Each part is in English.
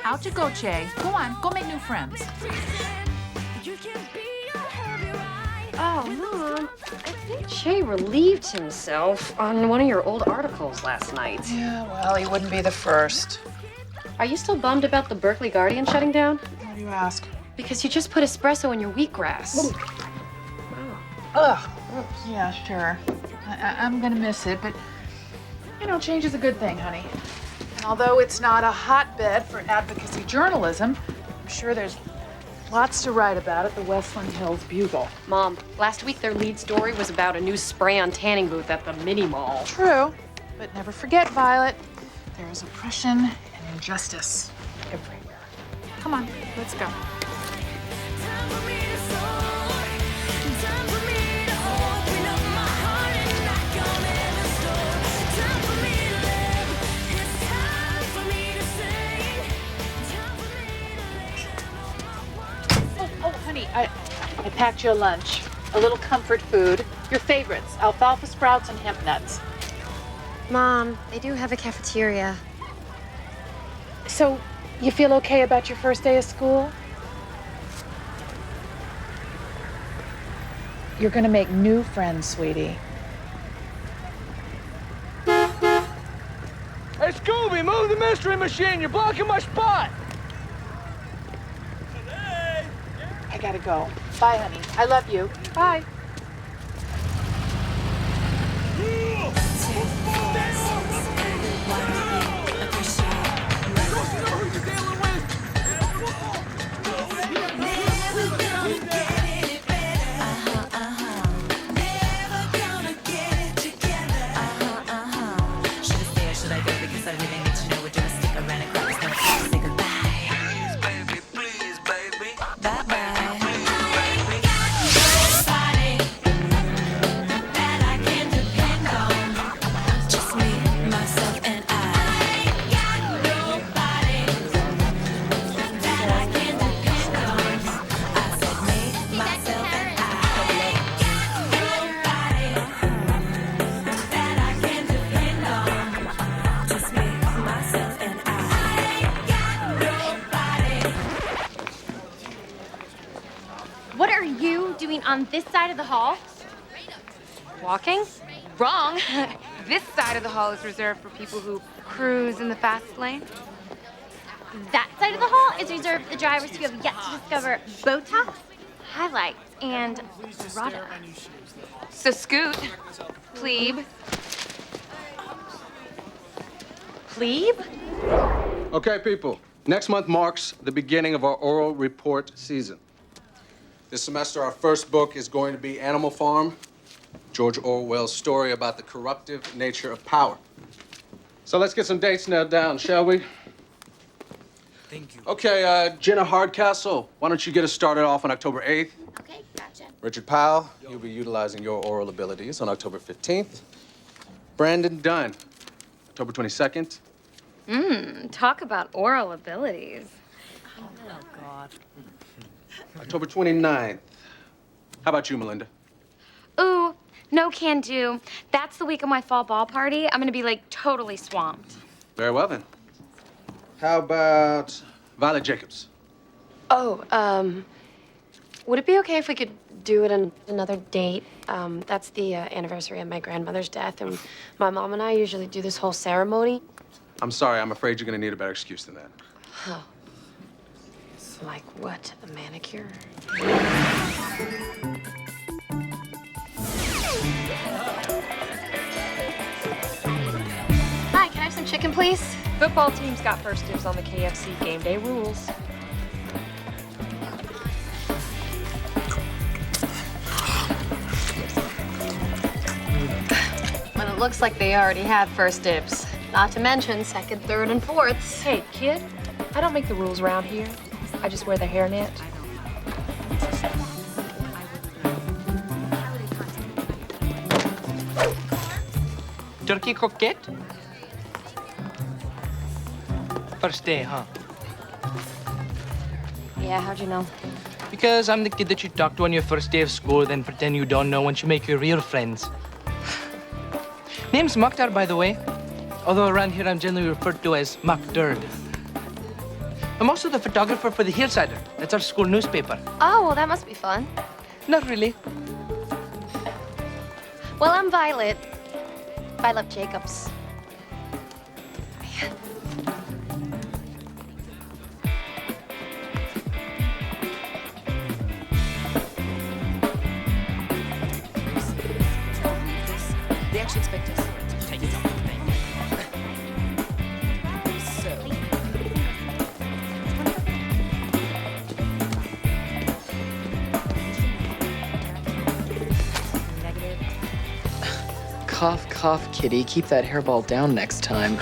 Out you go, Che. Go on, go make new friends. Oh, Mom, I think Che relieved himself on one of your old articles last night. Yeah, well, he wouldn't be the first. Are you still bummed about the Berkeley Guardian shutting down? Why do you ask? Because you just put espresso in your wheatgrass. Ugh. Yeah, sure. I'm gonna miss it, but you know, change is a good thing, honey. And although it's not a hotbed for advocacy journalism, I'm sure there's lots to write about at the Westland Hills Bugle. Mom, last week their lead story was about a new spray-on tanning booth at the mini mall. True, but never forget, Violet, there is oppression and injustice everywhere. Come on, let's go. Oh, honey, I packed your lunch. A little comfort food. Your favorites, alfalfa sprouts and hemp nuts. Mom, they do have a cafeteria. So, you feel okay about your first day of school? You're gonna make new friends, sweetie. Hey, Scooby, move the mystery machine. You're blocking my spot. I gotta go. Bye, honey. I love you. Bye. What are you doing on this side of the hall? Walking? Wrong. This side of the hall is reserved for people who cruise in the fast lane. That side of the hall is reserved for the drivers who have yet to discover Botox, highlights, and Rada. So scoot, plebe. Plebe? Okay, people. Next month marks the beginning of our oral report season. This semester, our first book is going to be Animal Farm, George Orwell's story about the corruptive nature of power. So let's get some dates nailed down, shall we? Thank you. Okay, Jenna Hardcastle, why don't you get us started off on October 8th? Okay, gotcha. Richard Powell, you'll be utilizing your oral abilities on October 15th. Brandon Dunn, October 22nd. Talk about oral abilities. October 29th. How about you, Melinda? Ooh, no can do. That's the week of my fall ball party. I'm gonna be like totally swamped. Very well, then. How about Violet Jacobs? Oh, would it be okay if we could do it on another date? That's the anniversary of my grandmother's death, and my mom and I usually do this whole ceremony. I'm sorry, I'm afraid you're gonna need a better excuse than that. Oh. Like what? A manicure? Hi, can I have some chicken, please? Football team's got first dibs on the KFC game day rules. Well, it looks like they already have first dibs. Not to mention second, third, and fourths. Hey, kid, I don't make the rules around here. I just wear the hairnet. Turkey croquette? First day, huh? Yeah, how'd you know? Because I'm the kid that you talk to on your first day of school, then pretend you don't know once you make your real friends. Name's Mukhtar, by the way. Although around here I'm generally referred to as Mukhturd. I'm also the photographer for the Hillsider. That's our school newspaper. Oh, well, that must be fun. Not really. Well, I'm Violet. Violet Jacobs. They actually expect us to take it off. So. Cough, cough, kitty. Keep that hairball down next time.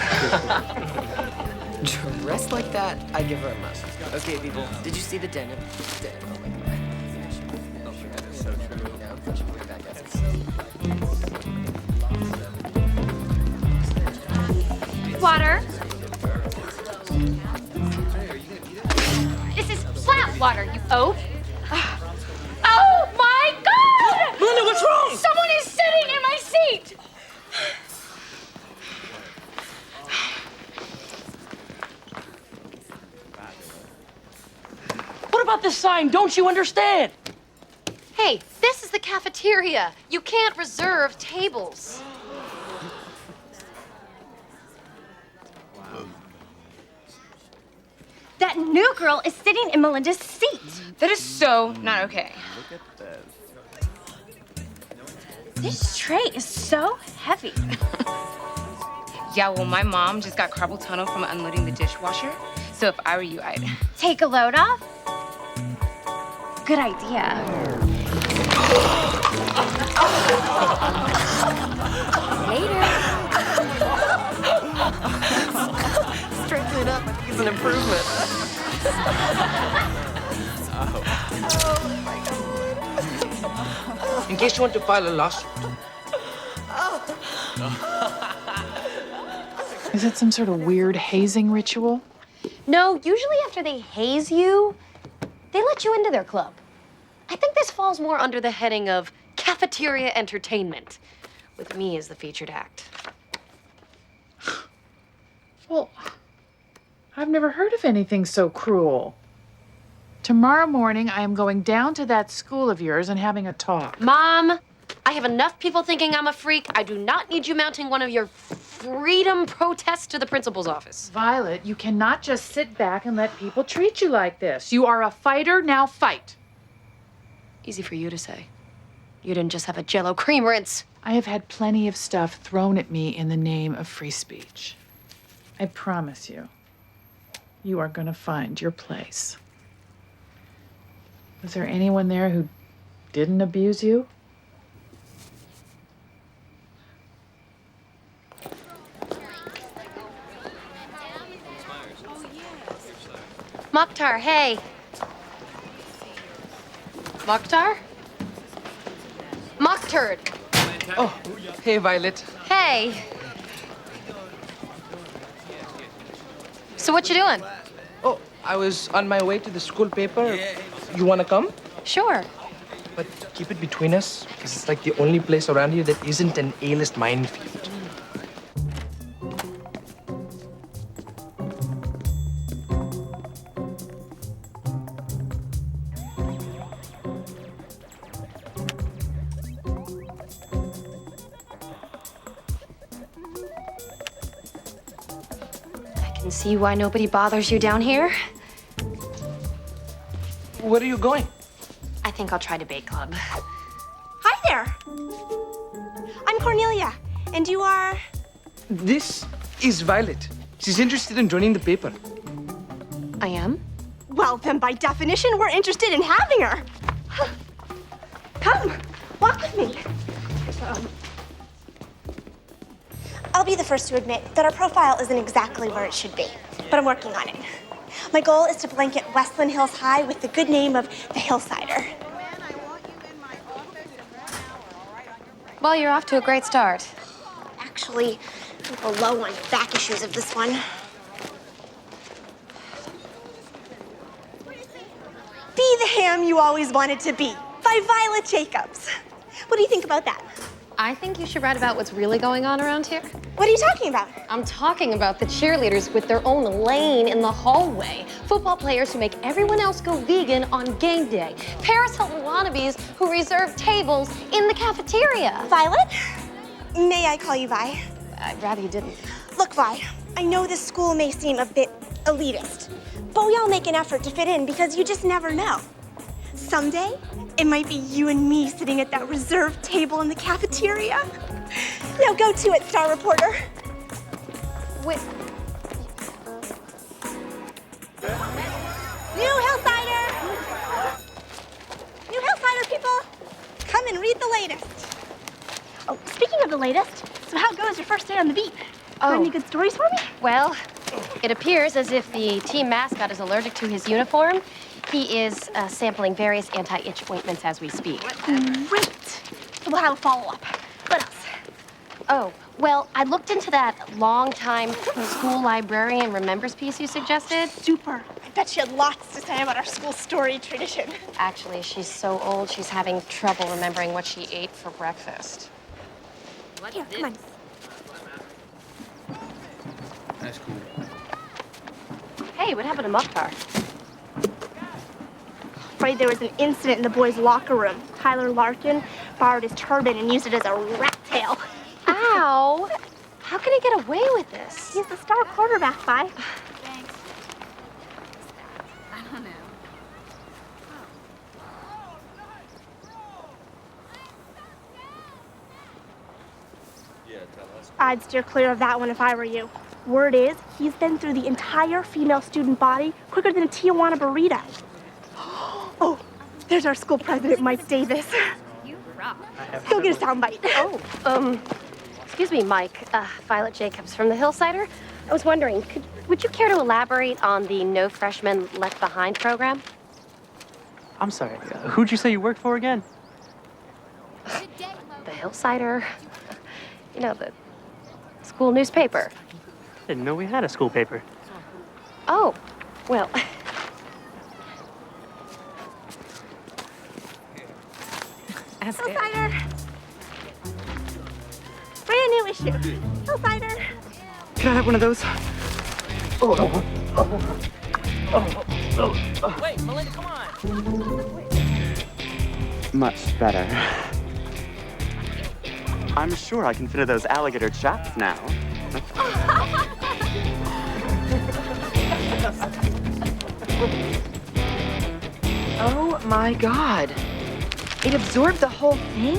Dressed like that, I give her a must. Okay, people, did you see the denim? Oh my god. So true. Water. This is flat water, you oaf. Oh my God! Melinda, what's wrong? Someone is sitting in my seat! What about this sign? Don't you understand? Hey, this is the cafeteria. You can't reserve tables. That new girl is sitting in Melinda's seat. That is so not okay. This tray is so heavy. Yeah, well, my mom just got carpal tunnel from unloading the dishwasher. So if I were you, I'd... Take a load off? Good idea. Later. Straightening up, I think is an improvement. In case you want to file a lawsuit. Is it some sort of weird hazing ritual? No, usually after they haze you, they let you into their club. I think this falls more under the heading of cafeteria entertainment, with me as the featured act. Well, I've never heard of anything so cruel. Tomorrow morning, I am going down to that school of yours and having a talk. Mom, I have enough people thinking I'm a freak. I do not need you mounting one of your freedom protests to the principal's office. Violet, you cannot just sit back and let people treat you like this. You are a fighter, now fight. Easy for you to say. You didn't just have a Jell-O cream rinse. I have had plenty of stuff thrown at me in the name of free speech. I promise you, you are going to find your place. Was there anyone there who didn't abuse you? Mokhtar, hey. Mokhtar? Mokhtar. Oh, hey, Violet. Hey. So what you doing? Oh, I was on my way to the school paper. You want to come? Sure. But keep it between us, because it's like the only place around here that isn't an A-list minefield. I can see why nobody bothers you down here. Where are you going? I think I'll try debate club. Hi there. I'm Cornelia, and you are... This is Violet. She's interested in joining the paper. I am? Well, then by definition, we're interested in having her. Come, walk with me. I'll be the first to admit that our profile isn't exactly where it should be, but I'm working on it. My goal is to blanket Westland Hills High with the good name of the Hillsider. Well, you're off to a great start. Actually, I'm a little low on back issues of this one. Be the ham you always wanted to be by Violet Jacobs. What do you think about that? I think you should write about what's really going on around here. What are you talking about? I'm talking about the cheerleaders with their own lane in the hallway. Football players who make everyone else go vegan on game day. Paris Hilton wannabes who reserve tables in the cafeteria. Violet? May I call you Vi? I'd rather you didn't. Look, Vi, I know this school may seem a bit elitist, but we all make an effort to fit in because you just never know. Someday, it might be you and me sitting at that reserved table in the cafeteria. Now go to it, star reporter. Wait. New Hillsider! New Hillsider, people! Come and read the latest. Oh, speaking of the latest, so how goes your first day on the beat? Got any good stories for me? Well, it appears as if the team mascot is allergic to his uniform. He is sampling various anti-itch ointments as we speak. Great. So we'll have a follow-up. What else? Oh, well, I looked into that long-time school librarian remembers piece you suggested. Super. I bet she had lots to say about our school story tradition. Actually, she's so old, she's having trouble remembering what she ate for breakfast. Here, come on. That's cool. Hey, what happened to Mukhtar? Afraid there was an incident in the boys' locker room. Tyler Larkin borrowed his turban and used it as a rat tail. Ow! How can he get away with this? He's the star quarterback, Vi. Thanks. I don't know. I'd steer clear of that one if I were you. Word is, he's been through the entire female student body quicker than a Tijuana burrito. Oh, there's our school president, Mike Davis. You rock. Go get a soundbite. Oh, excuse me, Mike. Violet Jacobs from the Hillsider. I was wondering, would you care to elaborate on the No Freshmen Left Behind program? I'm sorry, who'd you say you worked for again? The Hillsider. You know, the school newspaper. Didn't know we had a school paper. Oh, well. That's good. Hillsider. Brand new issue. Hillsider. Can I have one of those? Wait, Melinda, come on. Much better. I'm sure I can fit into those alligator chaps now. Oh my God. It absorbed the whole thing?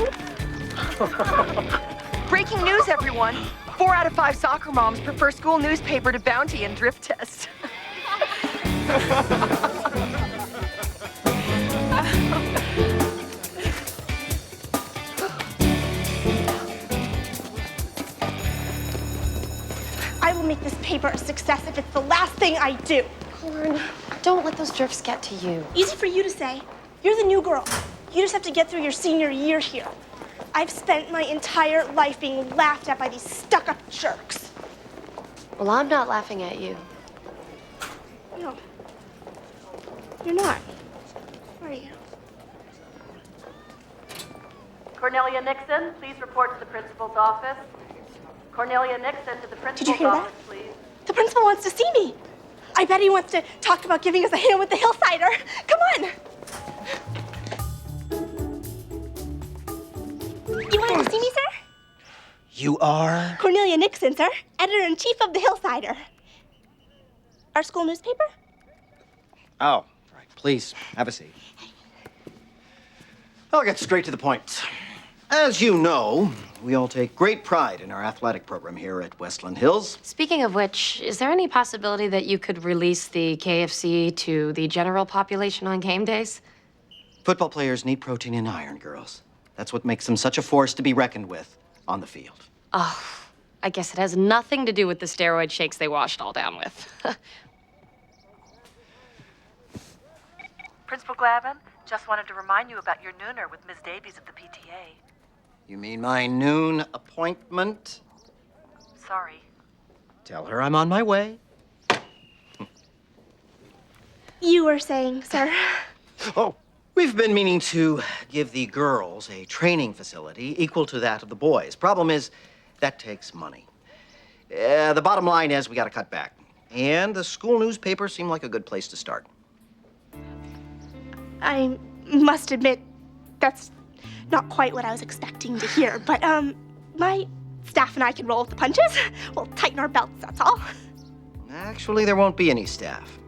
Breaking news, everyone. 4 out of 5 soccer moms prefer school newspaper to bounty and drift test. I will make this paper a success if it's the last thing I do. Corn, don't let those drifts get to you. Easy for you to say. You're the new girl. You just have to get through your senior year here. I've spent my entire life being laughed at by these stuck-up jerks. Well, I'm not laughing at you. No. You're not. Are you? Cornelia Nixon, please report to the principal's office. Cornelia Nixon to the Did you principal's hear that? office, please. The principal wants to see me. I bet he wants to talk about giving us a hand with the Hillsider. Come on. You wanted to see me, sir? You are? Cornelia Nixon, sir. Editor-in-chief of the Hillsider. Our school newspaper? Oh, right. Please, have a seat. I'll get straight to the point. As you know, we all take great pride in our athletic program here at Westland Hills. Speaking of which, is there any possibility that you could release the KFC to the general population on game days? Football players need protein and iron, girls. That's what makes them such a force to be reckoned with on the field. Oh, I guess it has nothing to do with the steroid shakes they washed all down with. Principal Glavin, just wanted to remind you about your nooner with Ms. Davies of the PTA. You mean my noon appointment? Sorry. Tell her I'm on my way. You were saying, sir. Oh, We've been meaning to give the girls a training facility equal to that of the boys. Problem is, that takes money. The bottom line is we got to cut back. And the school newspaper seemed like a good place to start. I must admit, that's not quite what I was expecting to hear, but, my staff and I can roll with the punches. We'll tighten our belts, that's all. Actually, there won't be any staff.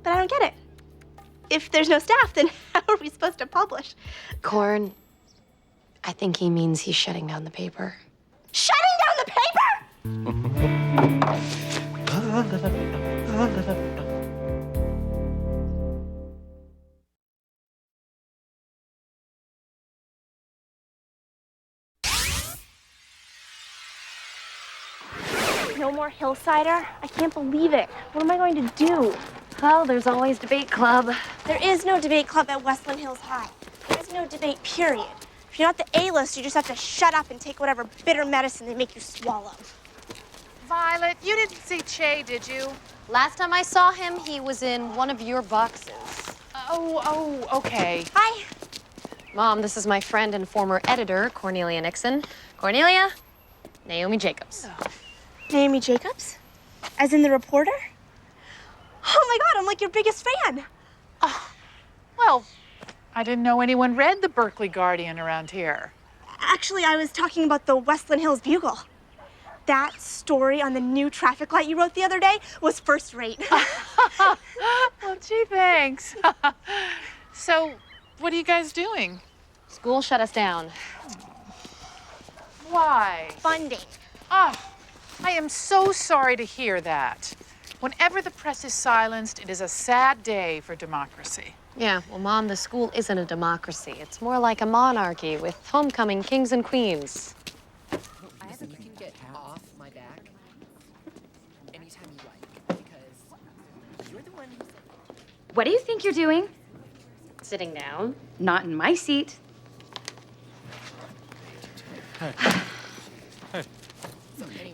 But I don't get it. If there's no staff, then how are we supposed to publish? Corn, I think he means he's shutting down the paper. Shutting down the paper? No more Hillsider? I can't believe it. What am I going to do? Well, there's always debate club. There is no debate club at Westland Hills High. There is no debate, period. If you're not the A-list, you just have to shut up and take whatever bitter medicine they make you swallow. Violet, you didn't see Che, did you? Last time I saw him, he was in one of your boxes. Oh, okay. Hi. Mom, this is my friend and former editor, Cornelia Nixon. Cornelia, Naomi Jacobs. Oh. Naomi Jacobs? As in the reporter? Oh my God, I'm like your biggest fan. Oh, well, I didn't know anyone read the Berkeley Guardian around here. Actually, I was talking about the Westland Hills Bugle. That story on the new traffic light you wrote the other day was first rate. Well, gee, thanks. So, what are you guys doing? School shut us down. Why? Funding. Oh, I am so sorry to hear that. Whenever the press is silenced, it is a sad day for democracy. Yeah, well, Mom, the school isn't a democracy. It's more like a monarchy with homecoming kings and queens. You can get off my back anytime you like, because you're the one who said... What do you think you're doing? Sitting down. Not in my seat.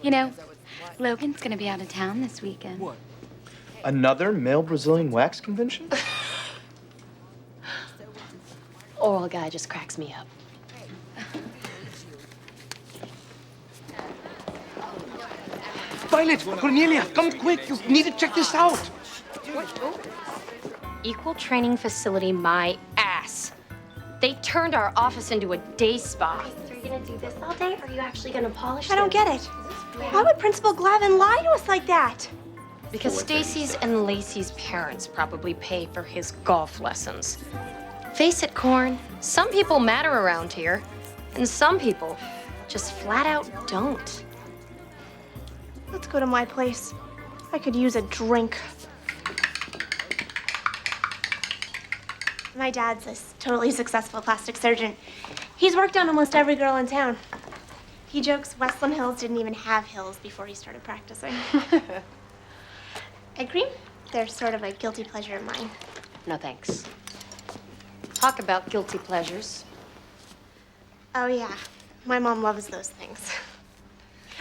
You know, Logan's gonna be out of town this weekend. What? Another male Brazilian wax convention? Oral guy just cracks me up. Violet, Cornelia, come quick. You need to check this out. Equal training facility, my ass. They turned our office into a day spa. So are you gonna do this all day, or are you actually gonna polish I don't get it. Why would Principal Glavin lie to us like that? Because Stacy's and Lacey's parents probably pay for his golf lessons. Face it, Corn, some people matter around here, and some people just flat out don't. Let's go to my place. I could use a drink. My dad's a totally successful plastic surgeon. He's worked on almost every girl in town. He jokes Westland Hills didn't even have hills before he started practicing. Egg cream? They're sort of a guilty pleasure of mine. No thanks. Talk about guilty pleasures. Oh yeah, my mom loves those things.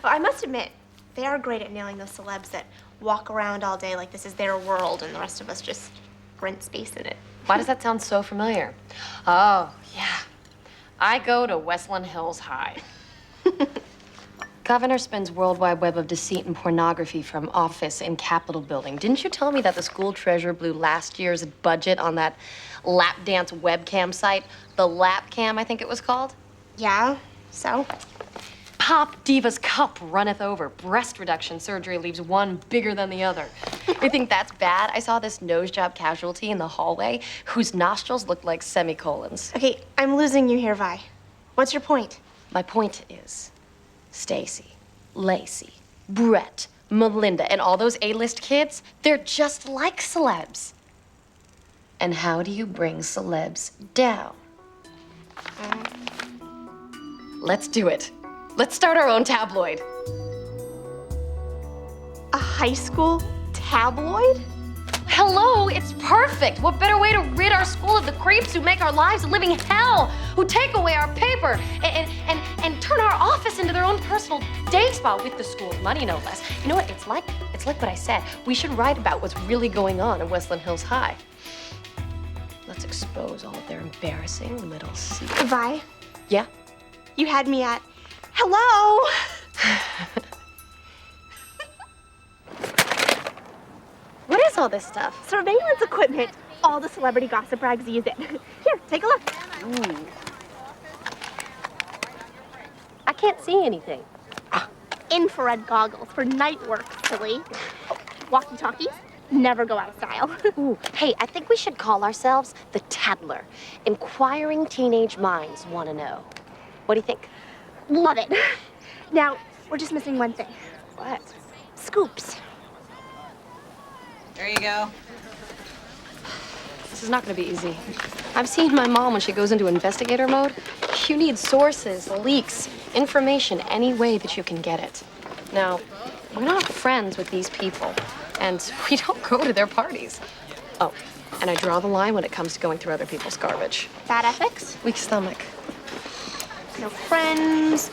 Well, I must admit, they are great at nailing those celebs that walk around all day like this is their world and the rest of us just rent space in it. Why does that sound so familiar? Oh, yeah. I go to Westland Hills High. Governor spends World Wide Web of deceit and pornography from office in Capitol building. Didn't you tell me that the school treasurer blew last year's budget on that lap dance webcam site? The Lap Cam, I think it was called? Yeah, so? Pop Diva's cup runneth over. Breast reduction surgery leaves one bigger than the other. You think that's bad? I saw this nose job casualty in the hallway whose nostrils looked like semicolons. Okay, I'm losing you here, Vi. What's your point? My point is, Stacy, Lacey, Brett, Melinda, and all those A-list kids, they're just like celebs. And how do you bring celebs down? Let's do it. Let's start our own tabloid. A high school tabloid? Hello, it's perfect. What better way to rid our school of the creeps who make our lives a living hell, who take away our paper and turn our office into their own personal day spa with the school's money, no less. You know what? It's like what I said. We should write about what's really going on in Westland Hills High. Let's Let's expose all of their embarrassing little secrets. Vi, Yeah? you had me at hello. What is all this stuff? Surveillance equipment. All the celebrity gossip rags use it. Here, take a look. Ooh. I can't see anything. Infrared goggles for night work, silly. Walkie-talkies never go out of style. Ooh. Hey, I think we should call ourselves the Tattler. Inquiring teenage minds want to know. What do you think? Love it. Now, we're just missing one thing. What? Scoops. There you go. This is not going to be easy. I've seen my mom when she goes into investigator mode. You need sources, leaks, information, any way that you can get it. Now, we're not friends with these people, and we don't go to their parties. Oh, and I draw the line when it comes to going through other people's garbage. Bad ethics? Weak stomach. No friends,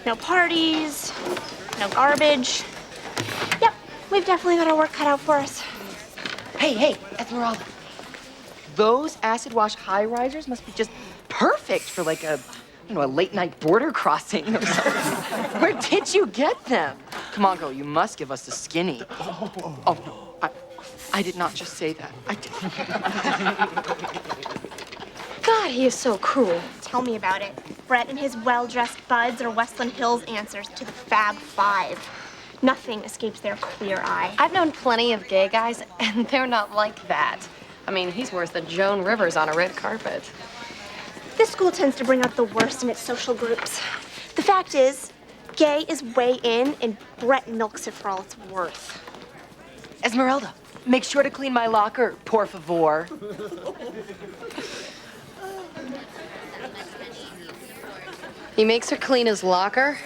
no parties, no garbage. Yep, we've definitely got our work cut out for us. Hey, Esmeralda. Those acid wash high risers must be just perfect for like a late night border crossing or something. Where did you get them? Come on, girl, you must give us the skinny. Oh no, I did not just say that. I did. God, he is so cruel. Tell me about it. Brett and his well-dressed buds are Westland Hills answers to the Fab Five. Nothing escapes their queer eye. I've known plenty of gay guys, and they're not like that. I mean, he's worse than Joan Rivers on a red carpet. This school tends to bring out the worst in its social groups. The fact is, gay is way in, and Brett milks it for all it's worth. Esmeralda, make sure to clean my locker, por favor. He makes her clean his locker.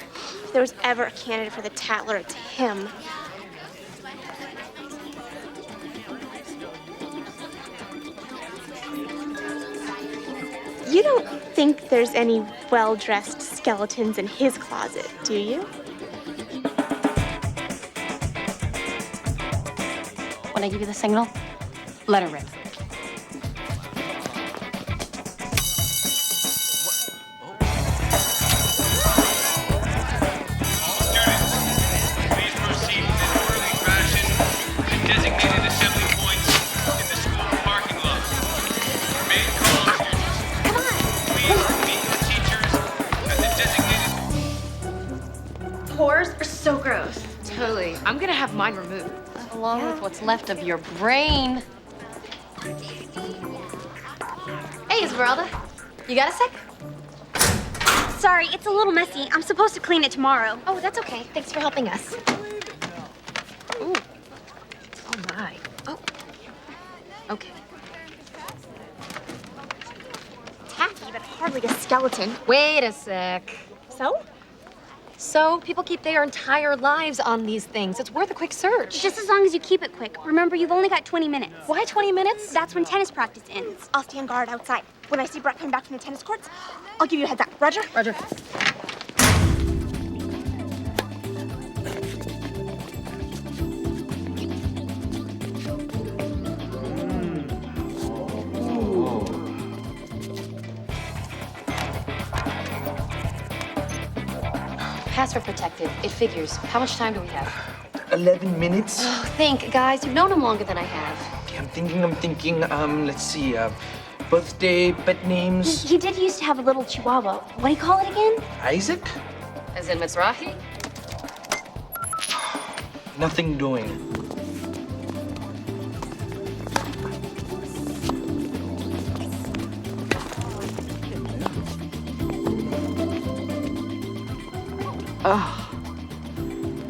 If there was ever a candidate for the Tattler, it's him. You don't think there's any well-dressed skeletons in his closet, do you? When I give you the signal, let her rip. Designated assembly points in the school parking lot. Remain calm, students. Please meet the teachers at the designated... Pores are so gross. Totally. I'm gonna have mine removed. Along with what's left of your brain. Hey, Esmeralda. You got a sec? Sorry, it's a little messy. I'm supposed to clean it tomorrow. Oh, that's okay. Thanks for helping us. Ooh. Oh, my. Oh. Okay. Tacky, but hardly a skeleton. Wait a sec. So? So, people keep their entire lives on these things. It's worth a quick search. Just as long as you keep it quick. Remember, you've only got 20 minutes. Why 20 minutes? That's when tennis practice ends. I'll stand guard outside. When I see Brett coming back from the tennis courts, I'll give you a heads up. Roger? Roger. Password protected. It figures. How much time do we have? 11 minutes? Oh, think, guys. You've known him longer than I have. Okay, I'm thinking, let's see, birthday, pet names. He did used to have a little chihuahua. What do you call it again? Isaac? As in Mizrahi? Nothing doing. Oh,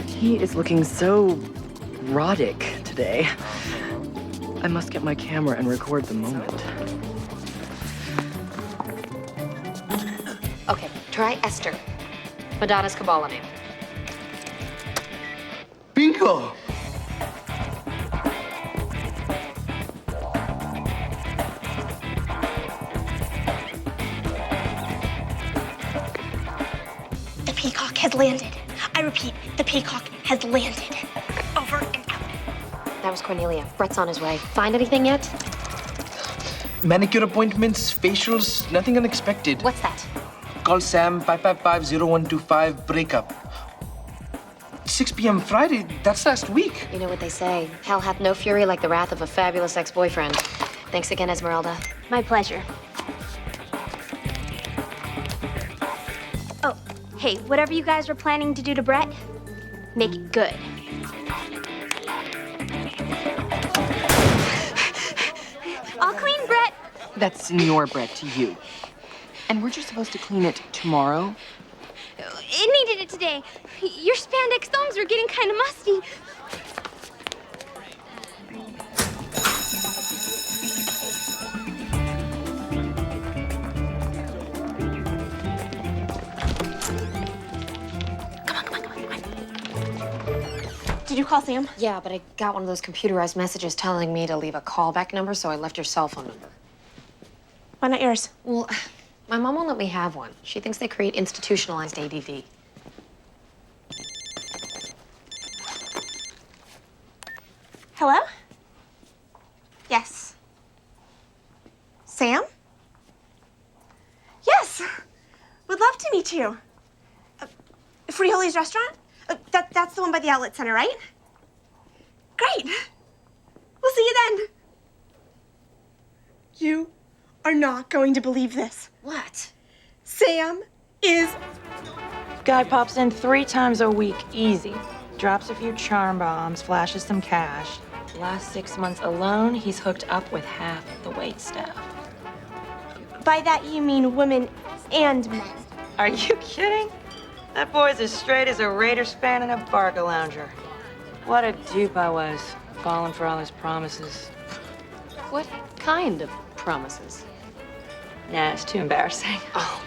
he is looking so erotic today. I must get my camera and record the moment. Okay, try Esther. Madonna's Kabbalah name. Bingo! The peacock has landed. I repeat, the peacock has landed. Over and out. That was Cornelia. Brett's on his way. Find anything yet? Manicure appointments, facials, nothing unexpected. What's that? Call Sam 555-0125 breakup. 6 p.m. Friday, that's last week. You know what they say. Hell hath no fury like the wrath of a fabulous ex-boyfriend. Thanks again, Esmeralda. My pleasure. Oh, hey, whatever you guys were planning to do to Brett, make it good. I'll clean Brett. That's Senor Brett to you. And we're just supposed to clean it tomorrow? It needed it today. Your spandex thongs were getting kind of musty. Did you call Sam? Yeah, but I got one of those computerized messages telling me to leave a callback number, so I left your cell phone number. Why not yours? Well, my mom won't let me have one. She thinks they create institutionalized ADD. Hello? Yes. Sam? Yes. Would love to meet you. Frijoles restaurant? That's the one by the outlet center, right? Great. We'll see you then. You are not going to believe this. What? Sam is... Guy pops in 3 times a week, easy. Drops a few charm bombs, flashes some cash. Last 6 months alone, he's hooked up with half the wait staff. By that you mean women and men. Are you kidding? That boy's as straight as a Raider span in a Barca lounger. What a dupe I was, falling for all his promises. What kind of promises? Nah, it's too embarrassing. Oh.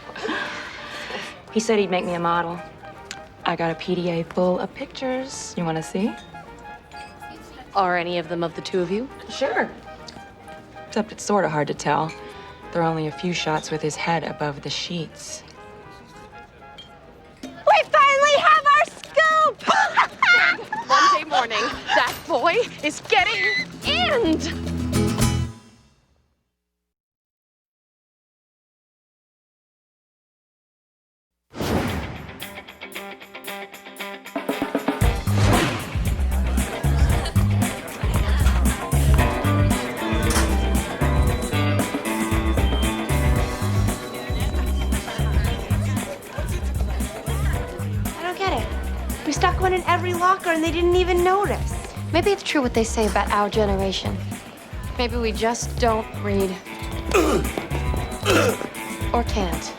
He said he'd make me a model. I got a PDA full of pictures. You want to see? Are any of them of the two of you? Sure. Except it's sort of hard to tell. There are only a few shots with his head above the sheets. We finally have our scoop! Monday morning, that boy is getting end. We stuck one in every locker and they didn't even notice. Maybe it's true what they say about our generation. Maybe we just don't read. Or can't.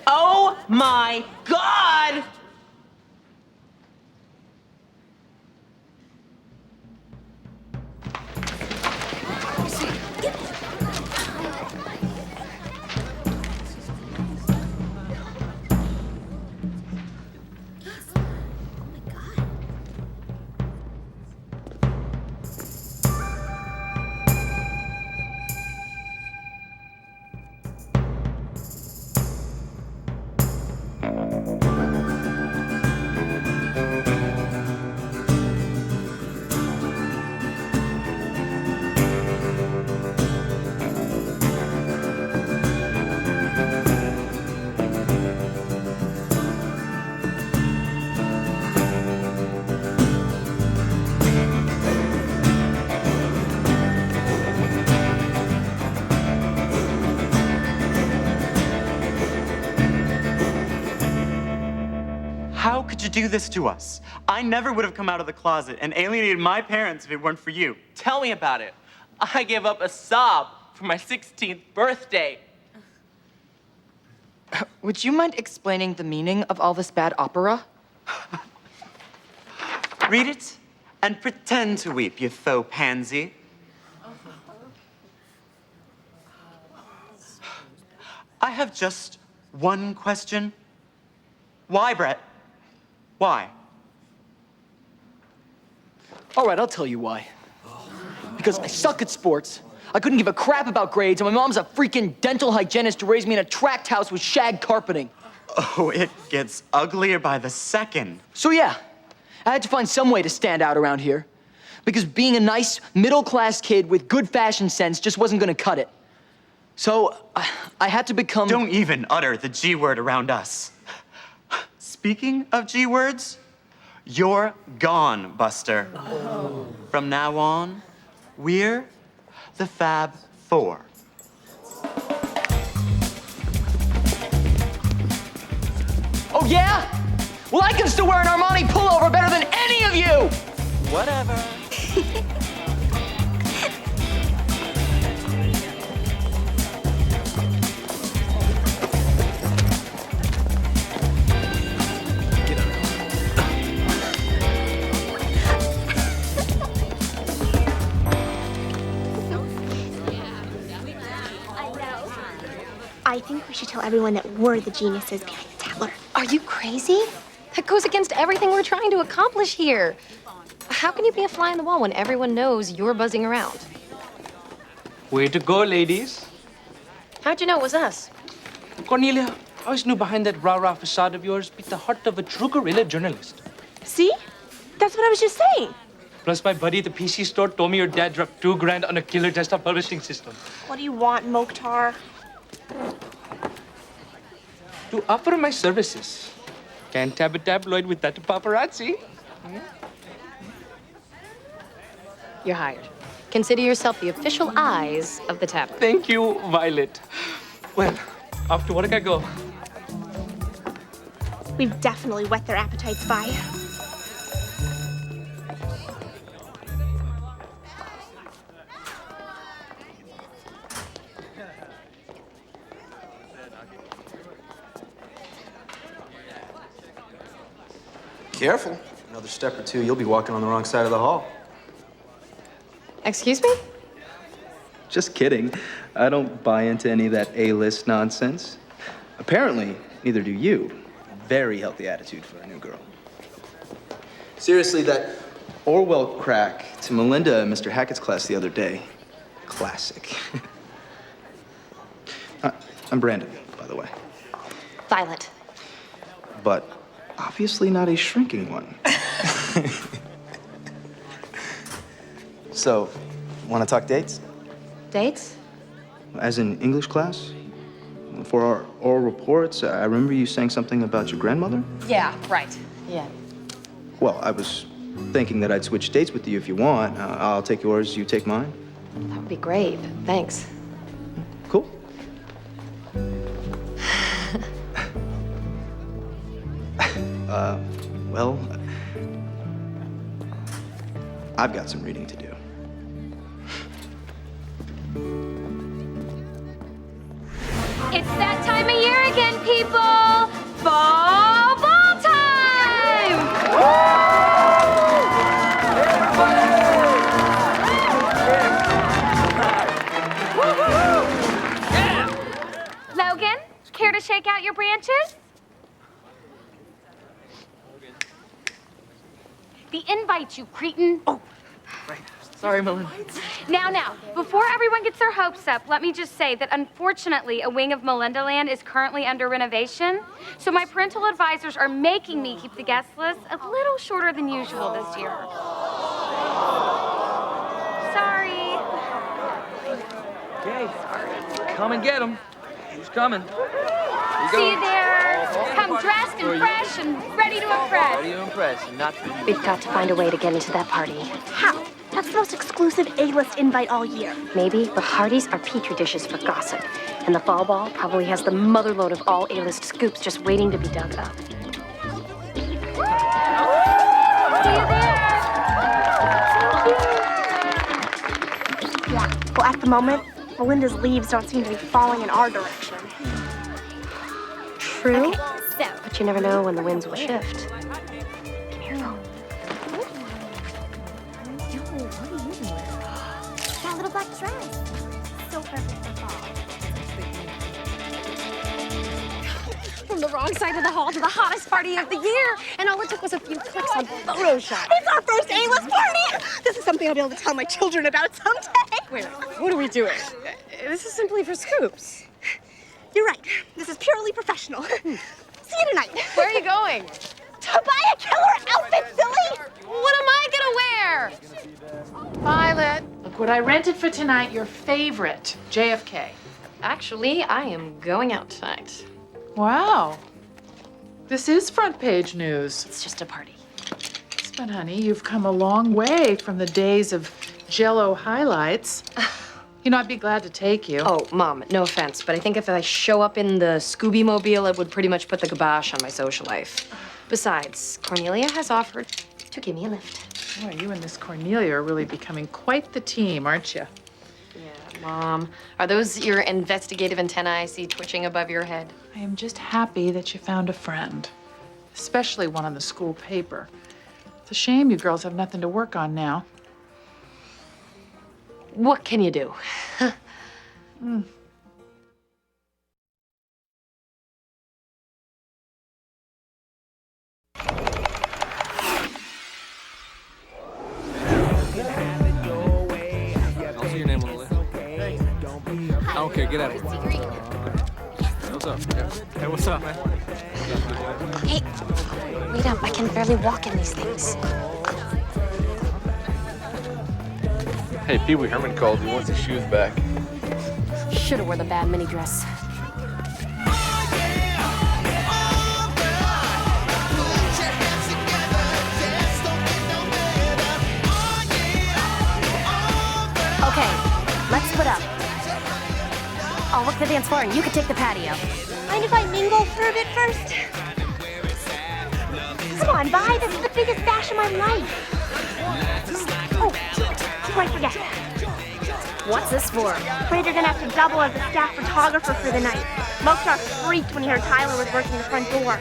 Oh my God! How could you do this to us? I never would have come out of the closet and alienated my parents if it weren't for you. Tell me about it. I gave up a sob for my 16th birthday. Would you mind explaining the meaning of all this bad opera? Read it and pretend to weep, you faux pansy. I have just one question. Why, Brett? Why? All right, I'll tell you why. Because I suck at sports, I couldn't give a crap about grades, and my mom's a freaking dental hygienist to raise me in a tract house with shag carpeting. Oh, it gets uglier by the second. So yeah, I had to find some way to stand out around here. Because being a nice, middle-class kid with good fashion sense just wasn't gonna cut it. So I had to become... Don't even utter the G word around us. Speaking of G words, you're gone, Buster. Oh. From now on, we're the Fab Four. Oh, yeah? Well, I can still wear an Armani pullover better than any of you! Whatever. I think we should tell everyone that we're the geniuses behind the Tabler. Are you crazy? That goes against everything we're trying to accomplish here. How can you be a fly on the wall when everyone knows you're buzzing around? Way to go, ladies. How'd you know it was us? Cornelia, I always knew behind that rah-rah facade of yours beat the heart of a true guerrilla journalist. See? That's what I was just saying. Plus, my buddy at the PC store told me your dad dropped $2 grand on a killer desktop publishing system. What do you want, Mokhtar? To offer my services. Can't tab a tabloid with that paparazzi. You're hired. Consider yourself the official eyes of the tablet. Thank you, Violet. Well, off to work I go. We've definitely whet their appetites by. Careful. Another step or two, you'll be walking on the wrong side of the hall. Excuse me? Just kidding. I don't buy into any of that A-list nonsense. Apparently, neither do you. Very healthy attitude for a new girl. Seriously, that Orwell crack to Melinda in Mr. Hackett's class the other day. Classic. I'm Brandon, by the way. Violet. But obviously not a shrinking one. So, want to talk dates? Dates? As in English class? For our oral reports, I remember you saying something about your grandmother? Yeah, right. Yeah. Well, I was thinking that I'd switch dates with you if you want. I'll take yours, you take mine. That would be great. Thanks. Cool. Well, I've got some reading to do. It's that time of year again, people! Fall ball time! Logan, care to shake out your branches? The invite, you cretin. Oh, right. Sorry, Melinda. Now, before everyone gets their hopes up, let me just say that unfortunately, a wing of Melinda Land is currently under renovation. So my parental advisors are making me keep the guest list a little shorter than usual this year. Sorry. Okay. Come and get him. Who's coming? See you there. Come dressed and fresh and ready to impress. Ready to impress, and not for you. We've got to find a way to get into that party. How? That's the most exclusive A-list invite all year. Maybe, but parties are petri dishes for gossip. And the fall ball probably has the motherload of all A-list scoops just waiting to be dug up. See you there. Yeah. Well, at the moment, Melinda's leaves don't seem to be falling in our direction. True, Okay, so but you never know when the winds will shift. Give me your phone. that little black dress. So perfect for fall. From the wrong side of the hall to the hottest party of the year. And all it took was a few clicks on Photoshop. It's our first A-list party! This is something I'll be able to tell my children about someday. Wait, what are we doing? This is simply for scoops. You're right. This is purely professional. See you tonight. Where are you going? To buy a killer outfit, silly! What am I gonna wear? Violet, look what I rented for tonight, your favorite, JFK. Actually, I am going out tonight. Wow. This is front page news. It's just a party. But honey, you've come a long way from the days of Jell-O highlights. You know, I'd be glad to take you. Oh, Mom, no offense, but I think if I show up in the Scooby-Mobile, it would pretty much put the kibosh on my social life. Besides, Cornelia has offered to give me a lift. Boy, you and Miss Cornelia are really becoming quite the team, aren't you? Yeah, Mom. Are those your investigative antennae I see twitching above your head? I am just happy that you found a friend, especially one on the school paper. It's a shame you girls have nothing to work on now. What can you do? I'll see your name on the list. I don't care, get out of here. What's up? Hey, what's up, man? Hey, wait up. I can barely walk in these things. Hey, Pee Wee Herman called. He wants his shoes back. Should've wore the bad mini dress. Okay, let's split up. I'll work the dance floor and you can take the patio. Mind if I mingle for a bit first? Come on, Vi, this is the biggest bash of my life. Oh, before I forget. What's this for? Afraid you're gonna have to double as a staff photographer for the night. Moktar freaked when he heard Tyler was working the front door.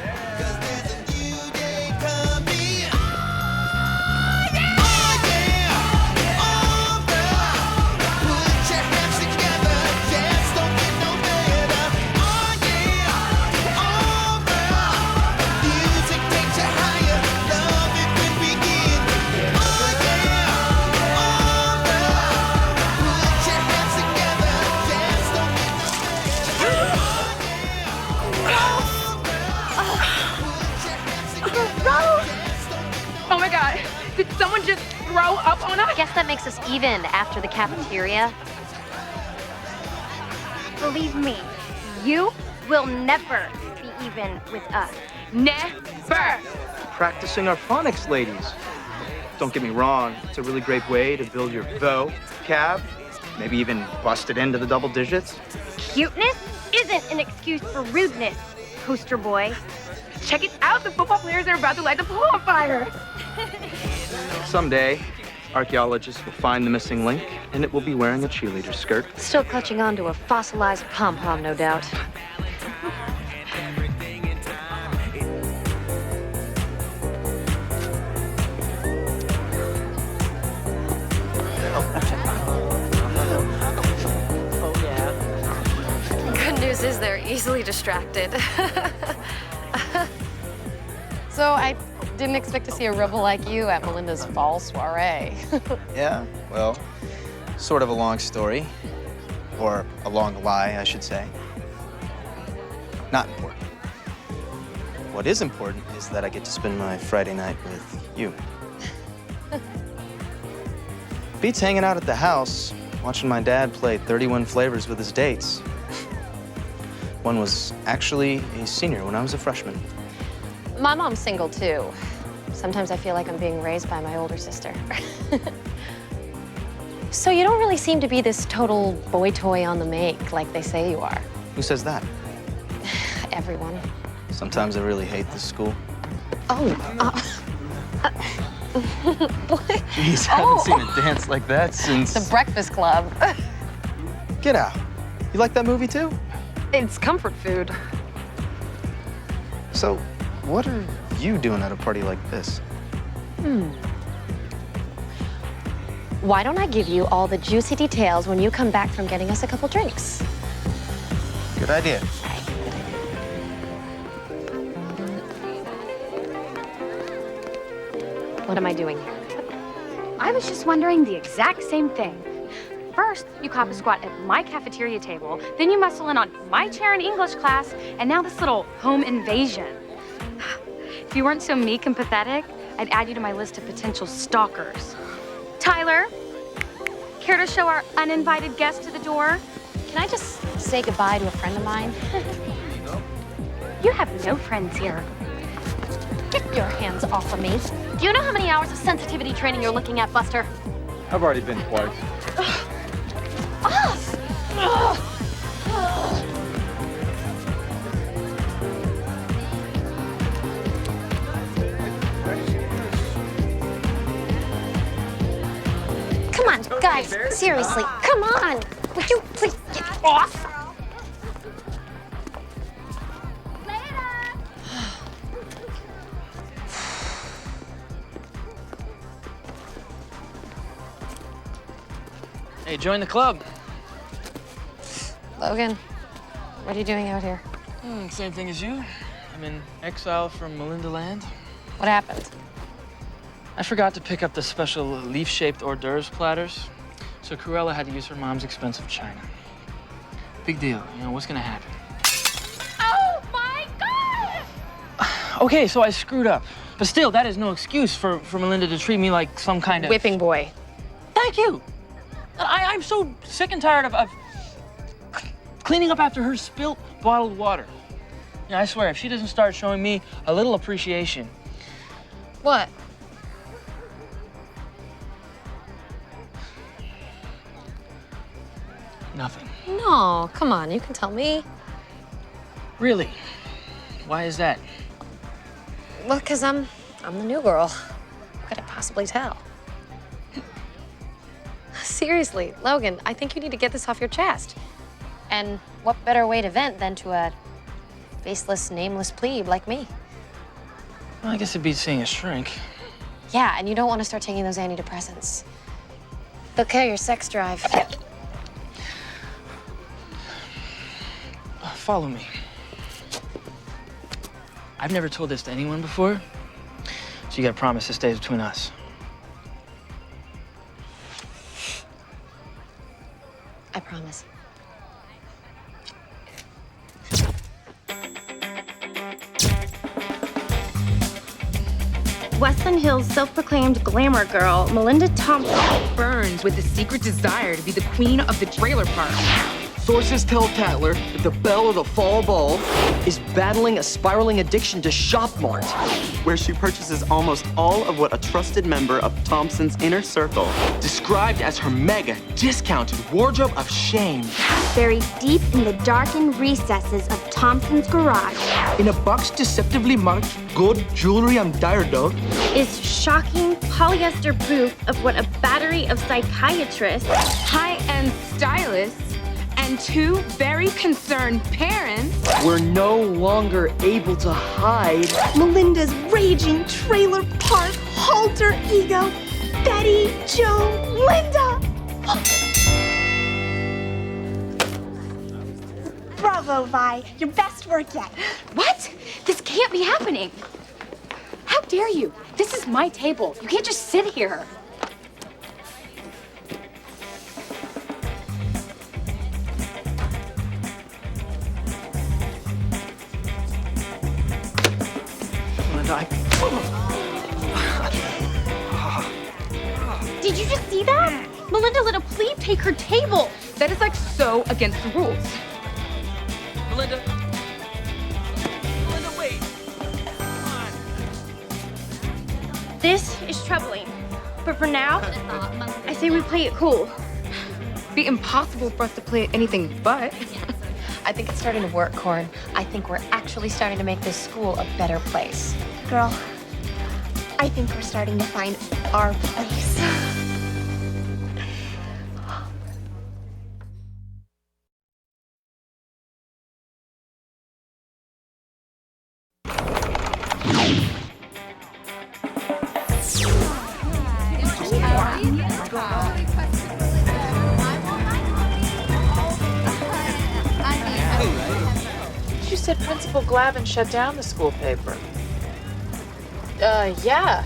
Oh my God, did someone just throw up on us? Guess that makes us even after the cafeteria. Believe me, you will never be even with us. Never! Practicing our phonics, ladies. Don't get me wrong, it's a really great way to build your vocab, maybe even bust it into the double digits. Cuteness isn't an excuse for rudeness, poster boy. Check it out, the football players are about to light the pool on fire. Someday, archaeologists will find the missing link, and it will be wearing a cheerleader skirt. Still clutching onto a fossilized pom-pom, no doubt. Good news is they're easily distracted. So I didn't expect to see a rebel like you at Melinda's fall soiree. Yeah, well, sort of a long story. Or a long lie, I should say. Not important. What is important is that I get to spend my Friday night with you. Beats hanging out at the house, watching my dad play 31 flavors with his dates. One was actually a senior when I was a freshman. My mom's single, too. Sometimes I feel like I'm being raised by my older sister. So you don't really seem to be this total boy toy on the make like they say you are. Who says that? Everyone. Sometimes I really hate this school. Oh, what? Jeez, haven't seen a dance like that since... The Breakfast Club. Get out. You like that movie, too? It's comfort food. So, what are you doing at a party like this? Why don't I give you all the juicy details when you come back from getting us a couple drinks? Good idea. What am I doing here? I was just wondering the exact same thing. First, you cop a squat at my cafeteria table, then you muscle in on my chair in English class, and now this little home invasion. If you weren't so meek and pathetic, I'd add you to my list of potential stalkers. Tyler, care to show our uninvited guest to the door? Can I just say goodbye to a friend of mine? You have no friends here. Get your hands off of me. Do you know how many hours of sensitivity training you're looking at, Buster? I've already been twice. Off! Come on, guys, seriously, come on. Would you please get off? Hey, join the club. Logan, what are you doing out here? Same thing as you. I'm in exile from Melinda Land. What happened? I forgot to pick up the special leaf-shaped hors d'oeuvres platters, so Cruella had to use her mom's expensive china. Big deal, you know, what's gonna happen? Oh my God! Okay, so I screwed up. But still, that is no excuse for Melinda to treat me like some kind of... Whipping boy. Thank you! I'm so sick and tired of cleaning up after her spilt bottled water. Yeah, I swear, if she doesn't start showing me a little appreciation... What? Nothing. No, come on, you can tell me. Really? Why is that? Well, because I'm the new girl. What could I possibly tell? Seriously, Logan, I think you need to get this off your chest. And what better way to vent than to a faceless, nameless plebe like me? Well, I guess it'd be seeing a shrink. Yeah, and you don't want to start taking those antidepressants. They'll kill your sex drive. Follow me. I've never told this to anyone before, so you gotta promise this stays between us. I promise. Westland Hills' self-proclaimed glamour girl, Melinda Thompson, burns with the secret desire to be the queen of the trailer park. Sources tell Tatler that the belle of the fall ball is battling a spiraling addiction to Shop Mart, where she purchases almost all of what a trusted member of Thompson's inner circle described as her mega discounted wardrobe of shame. buried deep in the darkened recesses of Thompson's garage, In a box deceptively marked gold jewelry I'm tired of, is shocking polyester proof of what a battery of psychiatrists, high-end stylists, and two very concerned parents we're no longer able to hide Melinda's raging trailer park halter ego, Betty Jo Linda. Bravo, Vi. Your best work yet. What? This can't be happening. How dare you? This is my table. You can't just sit here. Did you just see that? Melinda let a plebe take her table. That is like so against the rules. Melinda, wait. This is troubling. But for now, I say we play it cool. It'd be impossible for us to play anything but. I think it's starting to work, Corn. I think we're actually starting to make this school a better place. Girl, I think we're starting to find our place. You said Principal Glavin shut down the school paper. Yeah.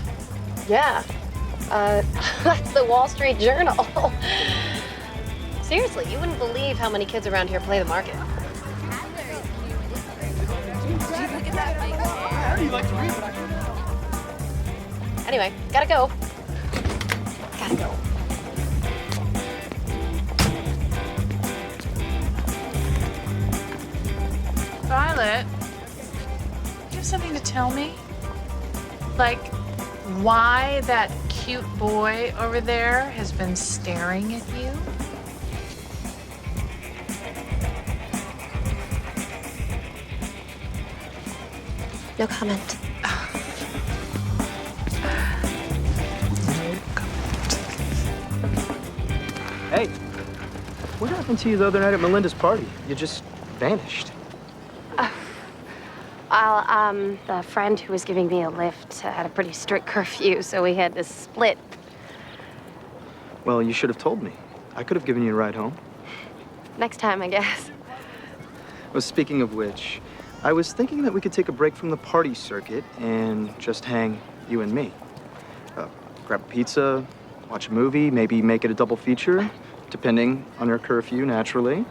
That's the Wall Street Journal. Seriously, you wouldn't believe how many kids around here play the market. Anyway, gotta go. Gotta go. Violet, you have something to tell me? Like, why that cute boy over there has been staring at you? No comment. Hey, what happened to you the other night at Melinda's party? You just vanished. The friend who was giving me a lift had a pretty strict curfew, so we had to split. Well, you should have told me. I could have given you a ride home. Next time, I guess. Well, speaking of which, I was thinking that we could take a break from the party circuit and just hang, you and me. Grab a pizza, watch a movie, maybe make it a double feature, depending on your curfew, naturally.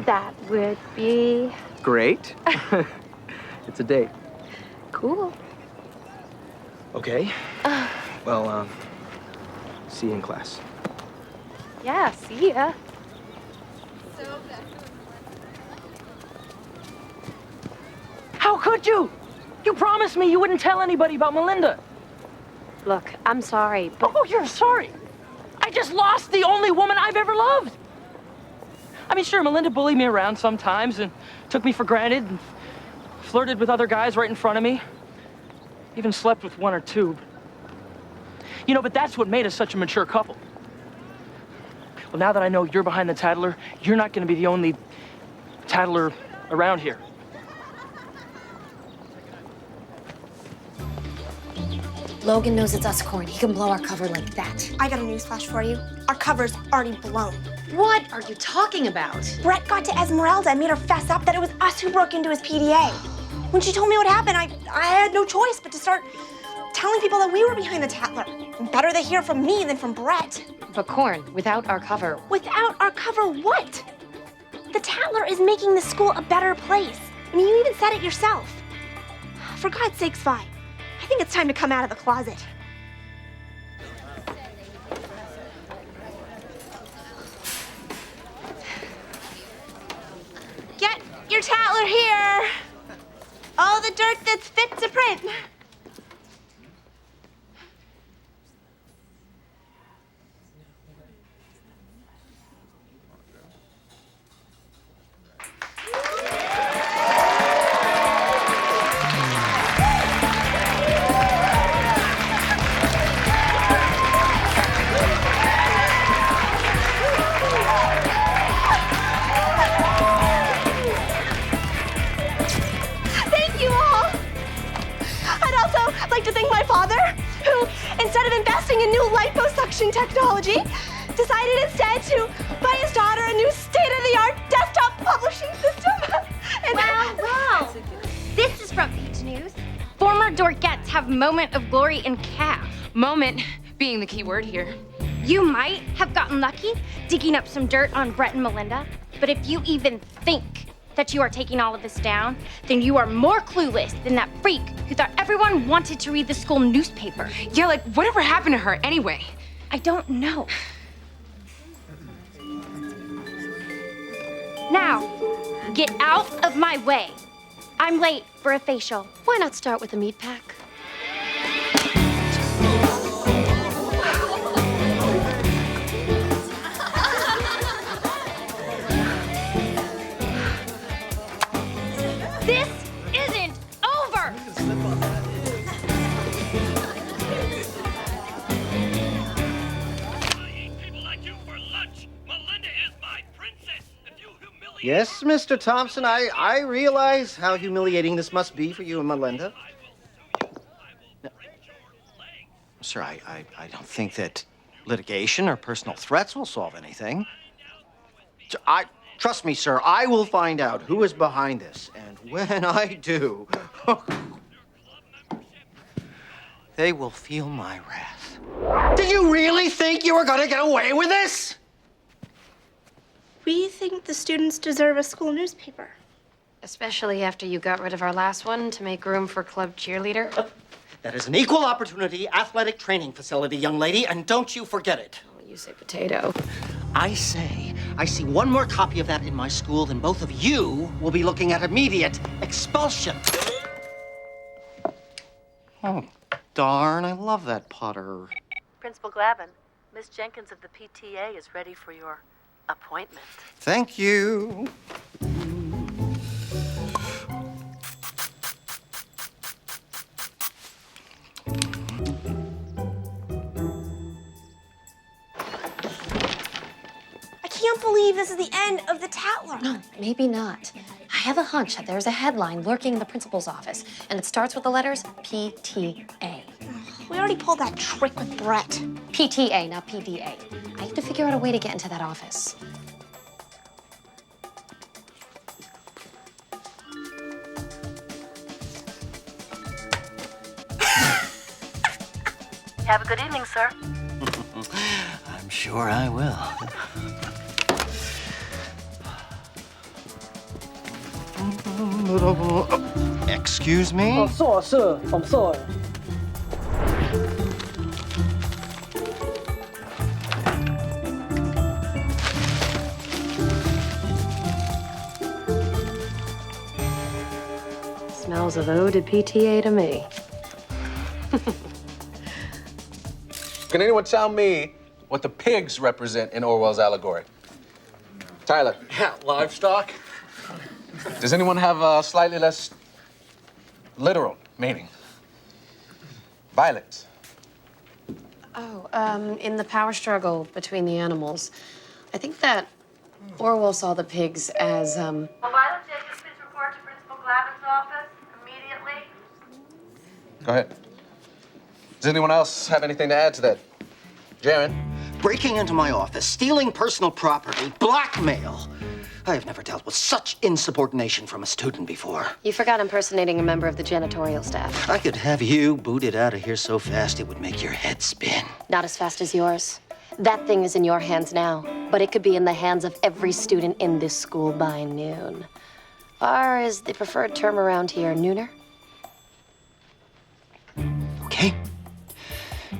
That would be Great. It's a date. cool. Okay. Well, see you in class. Yeah, see ya. How could you? You promised me you wouldn't tell anybody about Melinda. Look, I'm sorry, but... Oh, you're sorry? I just lost the only woman I've ever loved. I mean, sure, Melinda bullied me around sometimes and took me for granted and flirted with other guys right in front of me. Even slept with one or two. You know, but that's what made us such a mature couple. Well, now that I know you're behind the tattler, you're not going to be the only tattler around here. Logan knows it's us, Corn. He can blow our cover like that. I got a newsflash for you. Our cover's already blown. What are you talking about? Brett got to Esmeralda and made her fess up that it was us who broke into his PDA. When she told me what happened, I had no choice but to start telling people that we were behind the tattler. Better they hear from me than from Brett. But Corn, without our cover... Without our cover, what? The tattler is making the school a better place. I mean, you even said it yourself. For God's sakes, Vi, I think it's time to come out of the closet. Get your tattler here. All the dirt that's fit to print. Thank you all. I'd also like to thank my father, who, instead of investing in new liposuction technology, decided instead to buy his daughter a new state-of-the-art desktop publishing system. And Wow. This is front page news. Former Dorkettes have moment of glory in calf. Moment being the key word here. You might have gotten lucky digging up some dirt on Brett and Melinda, but if you even think that you are taking all of this down, then you are more clueless than that freak who thought everyone wanted to read the school newspaper. Yeah, like, whatever happened to her anyway? I don't know. Now, get out of my way. I'm late for a facial. Why not start with a meat pack? This isn't over! Yes, Mr. Thompson, I realize how humiliating this must be for you and Melinda. No, sir, I don't think that litigation or personal threats will solve anything. Trust me, sir, I will find out who is behind this. And when I do, they will feel my wrath. Did you really think you were gonna get away with this? We think the students deserve a school newspaper. Especially after you got rid of our last one to make room for club cheerleader. That is an equal opportunity athletic training facility, young lady, and don't you forget it. Oh, you say potato. I say, I see one more copy of that in my school, then both of you will be looking at immediate expulsion. Oh, darn, I love that putter. Principal Glavin, Miss Jenkins of the PTA is ready for your appointment. Thank you. I can't believe this is the end of the Tatler. No, maybe not. I have a hunch that there's a headline lurking in the principal's office, and it starts with the letters PTA. We already pulled that trick with Brett. PTA, not PDA. I have to figure out a way to get into that office. Have a good evening, sir. I'm sure I will. Excuse me? I'm sorry, sir. I'm sorry. Smells of ode to PTA to me. Can anyone tell me what the pigs represent in Orwell's allegory? Tyler. Yeah, livestock. Does anyone have a slightly less literal meaning? Violet. Oh, in the power struggle between the animals, I think that Orwell saw the pigs as, Will Violet Jacobs please report to Principal Glavin's office immediately? Go ahead. Does anyone else have anything to add to that? Jaren? Breaking into my office, stealing personal property, blackmail. I have never dealt with such insubordination from a student before. You forgot impersonating a member of the janitorial staff. I could have you booted out of here so fast it would make your head spin. Not as fast as yours. That thing is in your hands now, but it could be in the hands of every student in this school by noon. Or is the preferred term around here nooner? Okay.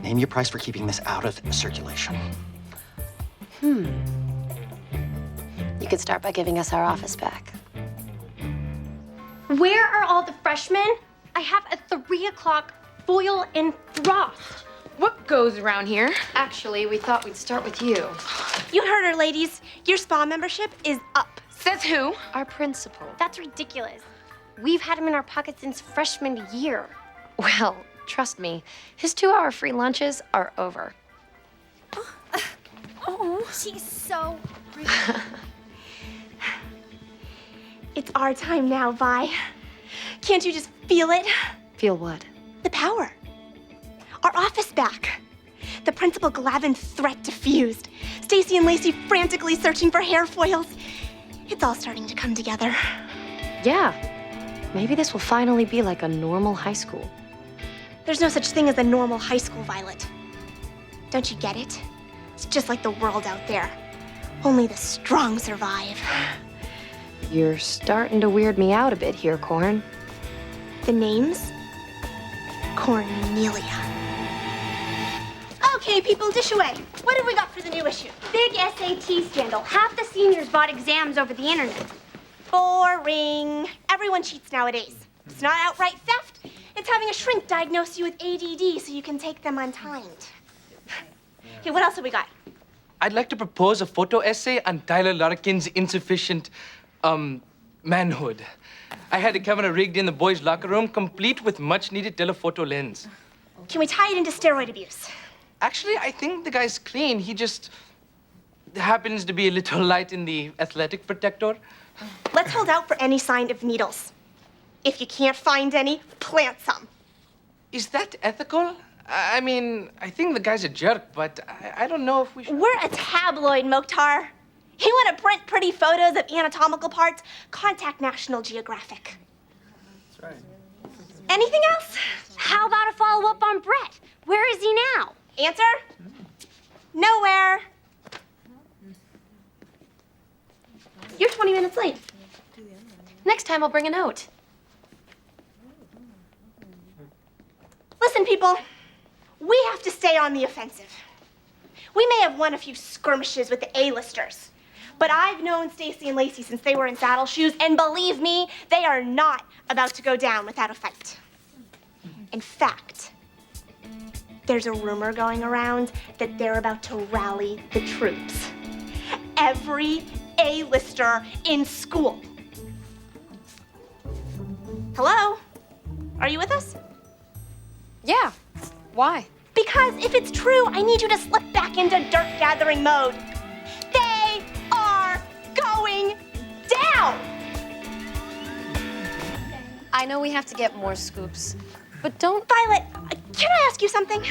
Name your price for keeping this out of circulation. You could start by giving us our office back. Where are all the freshmen? I have a 3 o'clock foil and frost. What goes around here? Actually, we thought we'd start with you. You heard her, ladies. Your spa membership is up. Says who? Our principal. That's ridiculous. We've had him in our pocket since freshman year. Well, trust me, his 2-hour free lunches are over. Oh, she's so rude. It's our time now, Vi. Can't you just feel it? Feel what? The power. Our office back. The Principal Glavin threat diffused. Stacy and Lacey frantically searching for hair foils. It's all starting to come together. Yeah, maybe this will finally be like a normal high school. There's no such thing as a normal high school, Violet. Don't you get it? It's just like the world out there. Only the strong survive. You're starting to weird me out a bit here, Corn. The name's Cornelia. Okay, people, dish away. What have we got for the new issue? Big SAT scandal. Half the seniors bought exams over the internet. Boring. Everyone cheats nowadays. It's not outright theft. It's having a shrink diagnose you with ADD so you can take them untimed. Okay, what else have we got? I'd like to propose a photo essay on Tyler Larkin's insufficient, manhood. I had the camera rigged in the boys' locker room, complete with much-needed telephoto lens. Can we tie it into steroid abuse? Actually, I think the guy's clean. He just happens to be a little light in the athletic protector. Let's hold out for any sign of needles. If you can't find any, plant some. Is that ethical? I mean, I think the guy's a jerk, but I don't know if we should... We're a tabloid, Mokhtar. You want to print pretty photos of anatomical parts? Contact National Geographic. That's right. Anything else? How about a follow-up on Brett? Where is he now? Answer? Nowhere. You're 20 minutes late. Next time I'll bring a note. Listen, people, we have to stay on the offensive. We may have won a few skirmishes with the A-listers, but I've known Stacy and Lacey since they were in saddle shoes, and believe me, they are not about to go down without a fight. In fact, there's a rumor going around that they're about to rally the troops. Every A-lister in school. Hello? Are you with us? Yeah. Why? Because if it's true, I need you to slip back into dirt gathering mode. They are going down! I know we have to get more scoops, but don't... Violet, can I ask you something?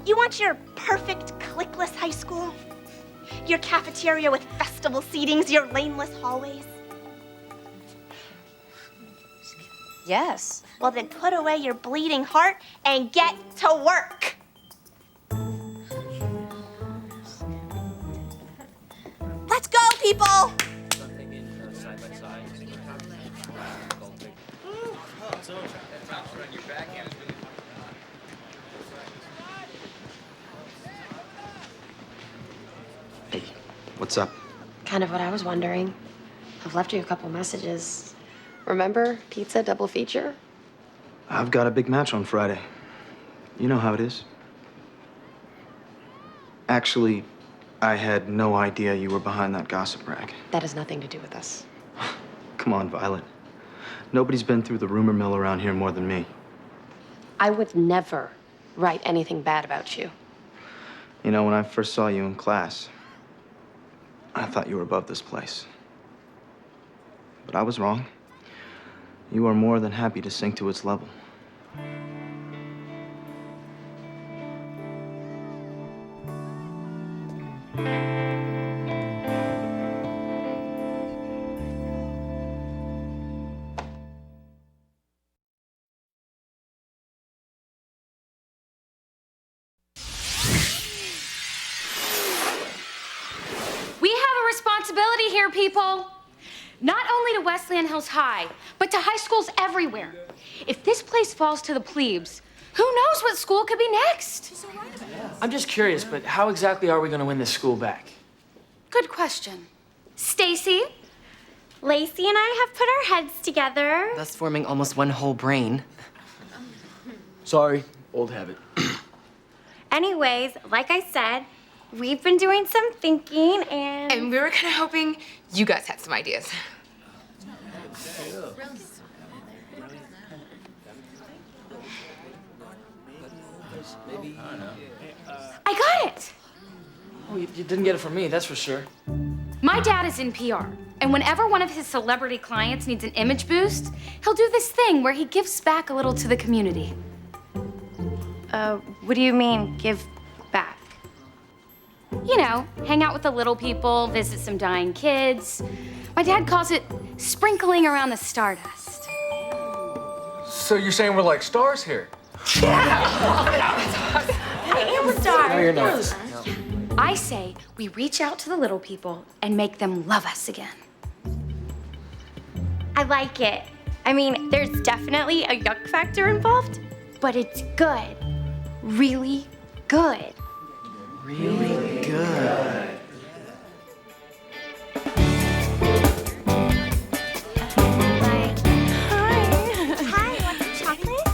You want your perfect clickless high school? Your cafeteria with festival seatings, your laneless hallways? Yes. Well, then put away your bleeding heart and get to work. Let's go, people! Hey, what's up? Kind of what I was wondering. I've left you a couple messages. Remember pizza double feature? I've got a big match on Friday. You know how it is. Actually, I had no idea you were behind that gossip rag. That has nothing to do with us. Come on, Violet. Nobody's been through the rumor mill around here more than me. I would never write anything bad about you. You know, when I first saw you in class, I thought you were above this place. But I was wrong. You are more than happy to sink to its level. We have a responsibility here, people. Not only to Wesleyan Hills High, but to high schools everywhere. If this place falls to the plebes, who knows what school could be next? I'm just curious, but how exactly are we going to win this school back? Good question. Stacy? Lacey and I have put our heads together. Thus forming almost one whole brain. Sorry, old habit. Anyways, like I said, we've been doing some thinking and... And we were kind of hoping you guys had some ideas. I got it! Oh, you didn't get it from me, that's for sure. My dad is in PR, and whenever one of his celebrity clients needs an image boost, he'll do this thing where he gives back a little to the community. What do you mean, give back? You know, hang out with the little people, visit some dying kids. My dad calls it sprinkling around the stardust. So you're saying we're like stars here? I am a star. No, you're not. I say we reach out to the little people and make them love us again. I like it. I mean, there's definitely a yuck factor involved, but it's good. Really good. Really good. Hi, want some chocolate?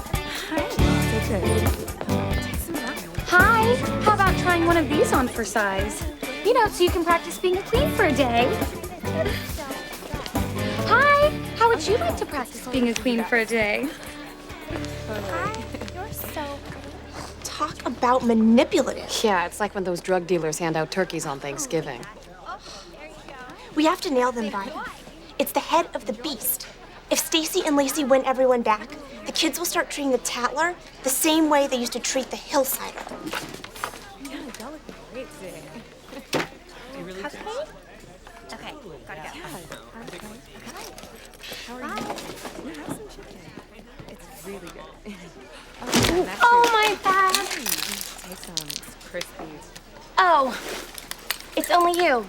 Hi, how about trying one of these on for size? You know, so you can practice being a queen for a day. Hi, how would you like to practice being a queen for a day? You're so... Talk about manipulative. Yeah, it's like when those drug dealers hand out turkeys on Thanksgiving. We have to nail them, Vi. It's the head of the beast. If Stacy and Lacey win everyone back, the kids will start treating the Tattler the same way they used to treat the Hillsider. Okay, gotta go. It's really good. Oh, my bad. Taste them. It's crispy. Oh, it's only you.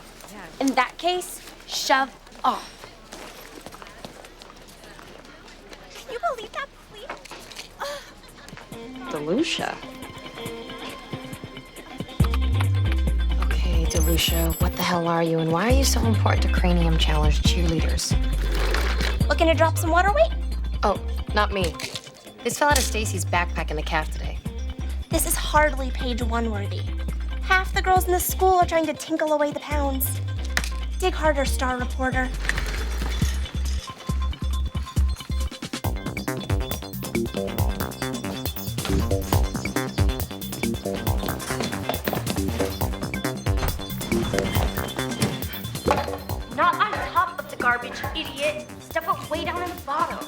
In that case, shove off. Can you believe that, please? DeLucia. Okay, DeLucia, what the hell are you, and why are you so important to Cranium Challenge cheerleaders? Looking to drop some water weight? Oh, not me. This fell out of Stacy's backpack in the caf today. This is hardly page one worthy. Half the girls in the school are trying to tinkle away the pounds. Dig harder, star reporter. Not on top of the garbage, idiot. Stuff it way down in the bottom.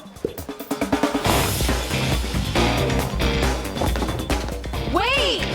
Wait!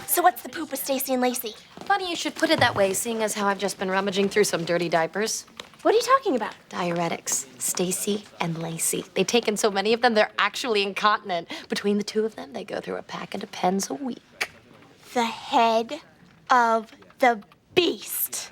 So what's the poop with Stacy and Lacey? Funny you should put it that way, seeing as how I've just been rummaging through some dirty diapers. What are you talking about? Diuretics. Stacy and Lacey. They've taken so many of them, they're actually incontinent. Between the two of them, they go through a pack of Depends a week. The head of the beast.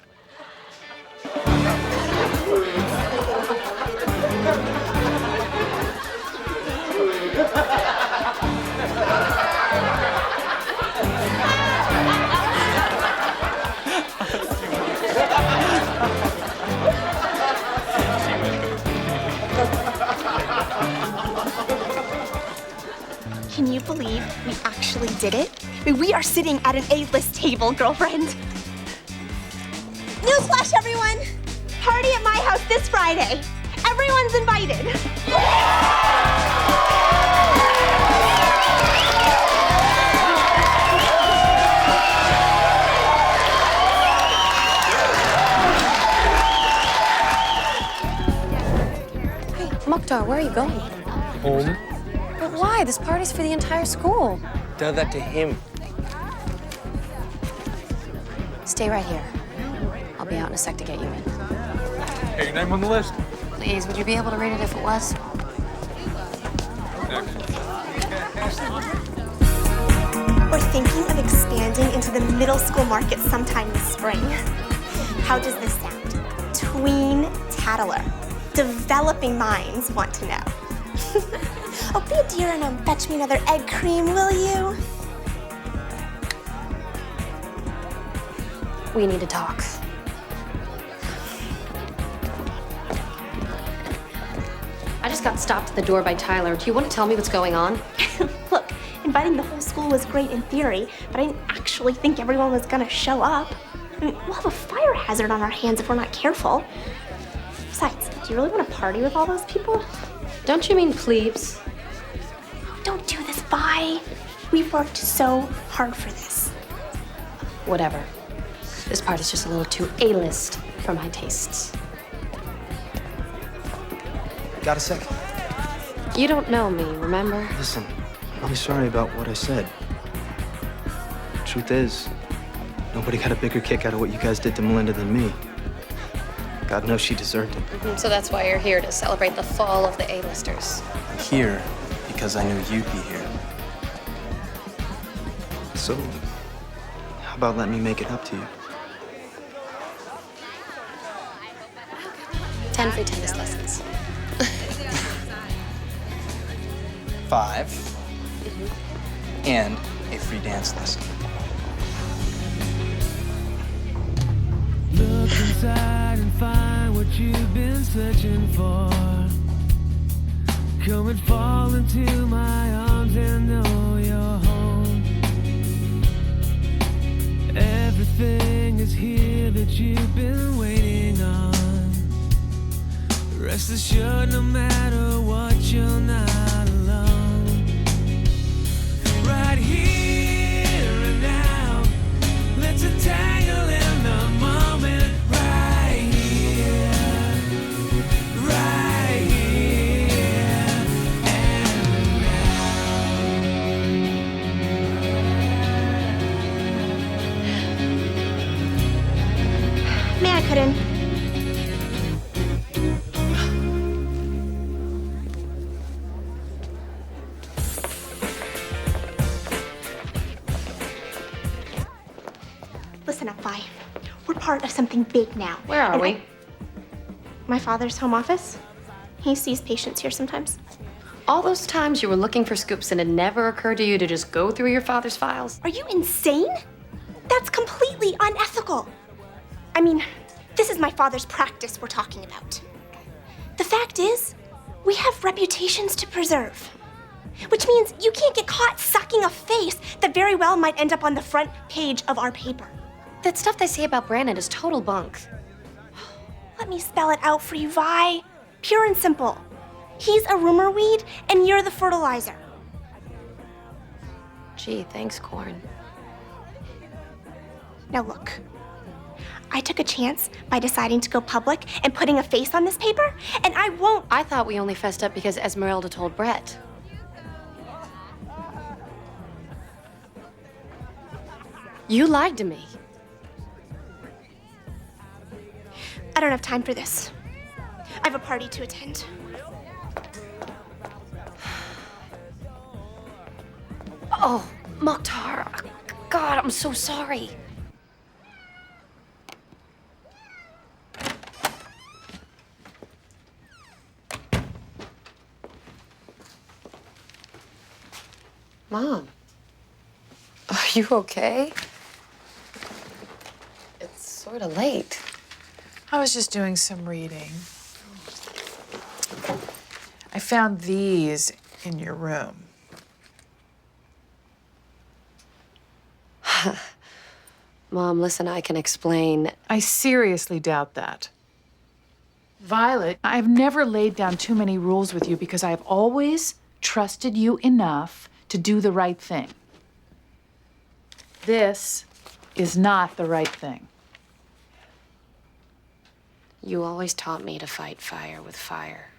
Can you believe we actually did it? I mean, we are sitting at an A-list table, girlfriend. Newsflash, everyone! Party at my house this Friday. Everyone's invited. Hey, Mukhtar, where are you going? Home? But why? This party's for the entire school. Tell that to him. Stay right here. I'll be out in a sec to get you in. Hey, your name on the list? Please, would you be able to read it if it was? We're thinking of expanding into the middle school market sometime this spring. How does this sound? Tween tattler. Developing minds want to know. Oh, be a dear and fetch me another egg cream, will you? We need to talk. I just got stopped at the door by Tyler. Do you want to tell me what's going on? Look, inviting the whole school was great in theory, but I didn't actually think everyone was gonna show up. I mean, we'll have a fire hazard on our hands if we're not careful. Besides, do you really want to party with all those people? Don't you mean plebes? Don't do this, Vi. We've worked so hard for this. Whatever. This party's just a little too A-list for my tastes. Got a sec? You don't know me, remember? Listen, I'm really sorry about what I said. Truth is, nobody got a bigger kick out of what you guys did to Melinda than me. God knows she deserved it. So that's why you're here, to celebrate the fall of the A-listers. I'm here because I knew you'd be here. So, how about letting me make it up to you? 10 free tennis lessons. 5. And a free dance lesson. Look inside and find what you've been searching for. Come and fall into my arms they know you're home. Everything is here that you've been waiting on. Rest assured, no matter what, you're not alone. Right here and now, let's entangle in the moment. Right here, right here and now. Man, I couldn't. Listen up, Vi. We're part of something big now. Where are we? My father's home office. He sees patients here sometimes. All those times you were looking for scoops and it never occurred to you to just go through your father's files? Are you insane? That's completely unethical. I mean, this is my father's practice we're talking about. The fact is, we have reputations to preserve. Which means you can't get caught sucking a face that very well might end up on the front page of our paper. That stuff they say about Brandon is total bunk. Let me spell it out for you, Vi. Pure and simple. He's a rumor weed, and you're the fertilizer. Gee, thanks, Corn. Now look, I took a chance by deciding to go public and putting a face on this paper, and I won't. I thought we only fessed up because Esmeralda told Brett. You lied to me. I don't have time for this. I have a party to attend. Oh, Mokhtar. God, I'm so sorry. Mom, are you okay? It's sort of late. I was just doing some reading. I found these in your room. Mom, listen, I can explain. I seriously doubt that. Violet, I've never laid down too many rules with you because I've always trusted you enough to do the right thing. This is not the right thing. You always taught me to fight fire with fire.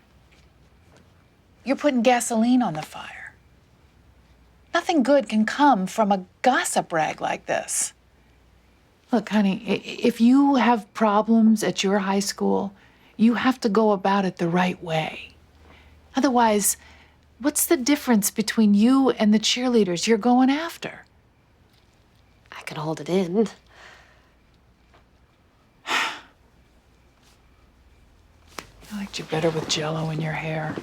You're putting gasoline on the fire. Nothing good can come from a gossip rag like this. Look, honey, if you have problems at your high school, you have to go about it the right way. Otherwise, what's the difference between you and the cheerleaders you're going after? I can hold it in. I liked you better with Jell-O in your hair.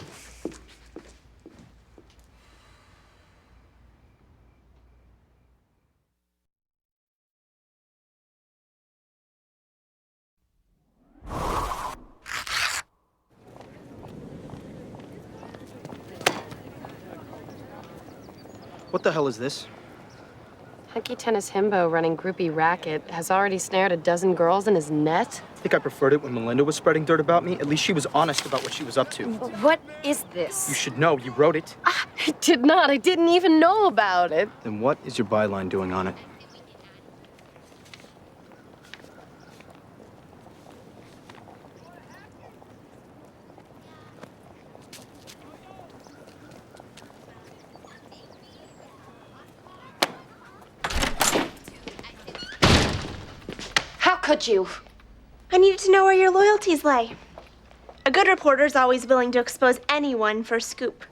What the hell is this? Hunky Tennis Himbo running groupie racket has already snared a dozen girls in his net. I think I preferred it when Melinda was spreading dirt about me. At least she was honest about what she was up to. What is this? You should know. You wrote it. I did not. I didn't even know about it. Then what is your byline doing on it? How could you? I needed to know where your loyalties lay. A good reporter's always willing to expose anyone for a scoop.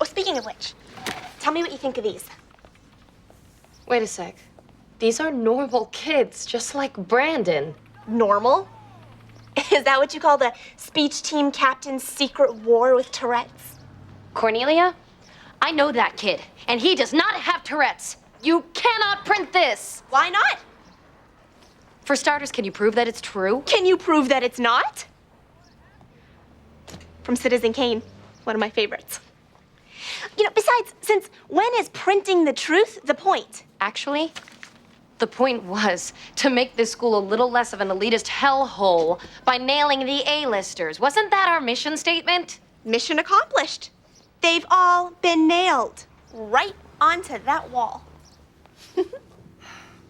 Oh, speaking of which, tell me what you think of these. Wait a sec. These are normal kids, just like Brandon. Normal? Is that what you call the speech team captain's secret war with Tourette's? Cornelia, I know that kid, and he does not have Tourette's. You cannot print this. Why not? For starters, can you prove that it's true? Can you prove that it's not? From Citizen Kane, one of my favorites. Besides, since when is printing the truth the point? Actually, the point was to make this school a little less of an elitist hellhole by nailing the A-listers. Wasn't that our mission statement? Mission accomplished. They've all been nailed right onto that wall.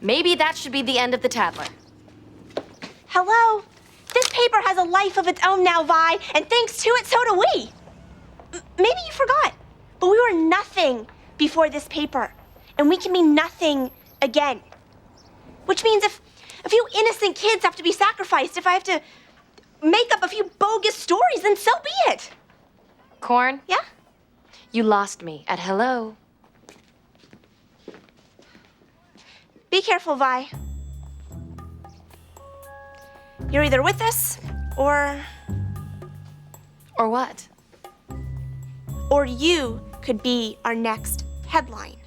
Maybe that should be the end of the Tattler. Hello? This paper has a life of its own now, Vi, and thanks to it, so do we. Maybe you forgot, but we were nothing before this paper, and we can be nothing again. Which means if a few innocent kids have to be sacrificed, if I have to make up a few bogus stories, then so be it. Corn? Yeah? You lost me at hello. Be careful, Vi. You're either with us, or... Or what? Or you could be our next headline.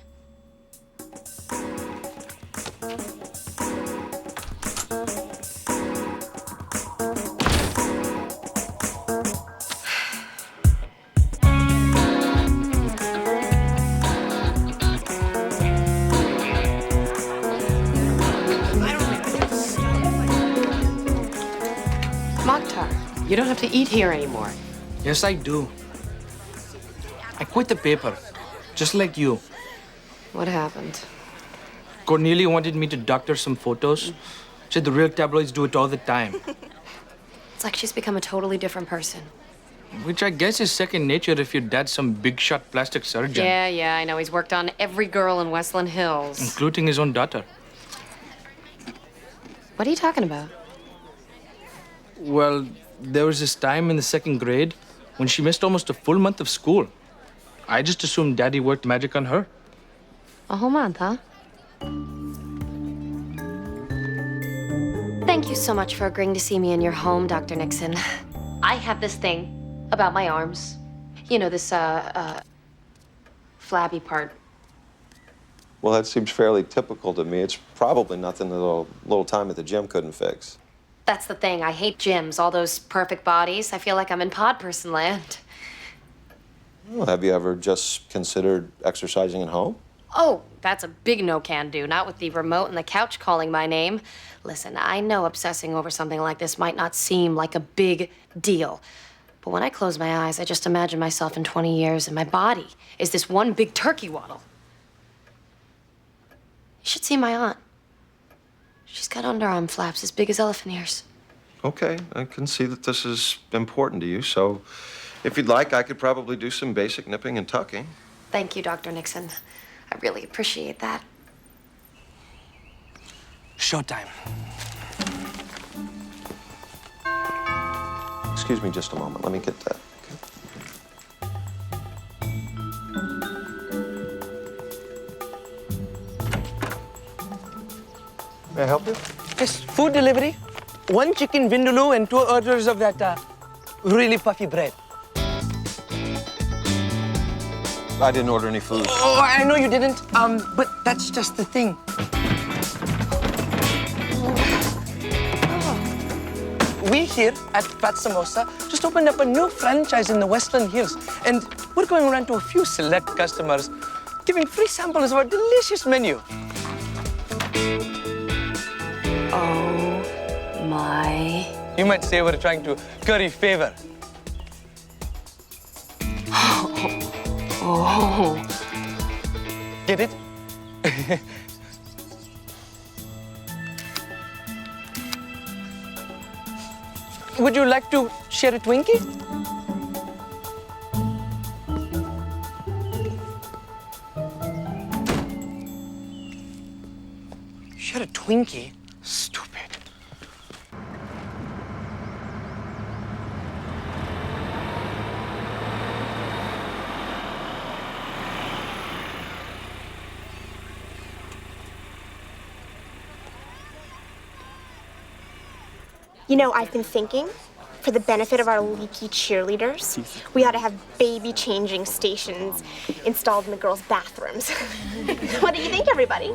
You don't have to eat here anymore. Yes, I do. I quit the paper, just like you. What happened? Cornelia wanted me to doctor some photos. Said the real tabloids do it all the time. It's like she's become a totally different person. Which I guess is second nature if your dad's some big shot plastic surgeon. Yeah, I know. He's worked on every girl in Westland Hills. Including his own daughter. What are you talking about? Well, there was this time in the second grade when she missed almost a full month of school. I just assumed Daddy worked magic on her. A whole month, huh? Thank you so much for agreeing to see me in your home, Dr. Nixon. I have this thing about my arms. You know, this, flabby part. Well, that seems fairly typical to me. It's probably nothing that a little time at the gym couldn't fix. That's the thing. I hate gyms, all those perfect bodies. I feel like I'm in pod person land. Well, have you ever just considered exercising at home? Oh, that's a big no-can-do, not with the remote and the couch calling my name. Listen, I know obsessing over something like this might not seem like a big deal. But when I close my eyes, I just imagine myself in 20 years and my body is this one big turkey waddle. You should see my aunt. She's got underarm flaps as big as elephant ears. Okay, I can see that this is important to you, so if you'd like, I could probably do some basic nipping and tucking. Thank you, Dr. Nixon. I really appreciate that. Showtime. Excuse me just a moment. Let me get that. May I help you? Yes, food delivery. 1 chicken vindaloo and 2 orders of that really puffy bread. I didn't order any food. Oh, I know you didn't, but that's just the thing. We here at Fat Samosa just opened up a new franchise in the Westland Hills, and we're going around to a few select customers, giving free samples of our delicious menu. Oh my. You might say we're trying to curry favor. Oh. Get it? Would you like to share a Twinkie? Share a Twinkie? Stupid. You know, I've been thinking, for the benefit of our leaky cheerleaders, we ought to have baby changing stations installed in the girls' bathrooms. What do you think, everybody?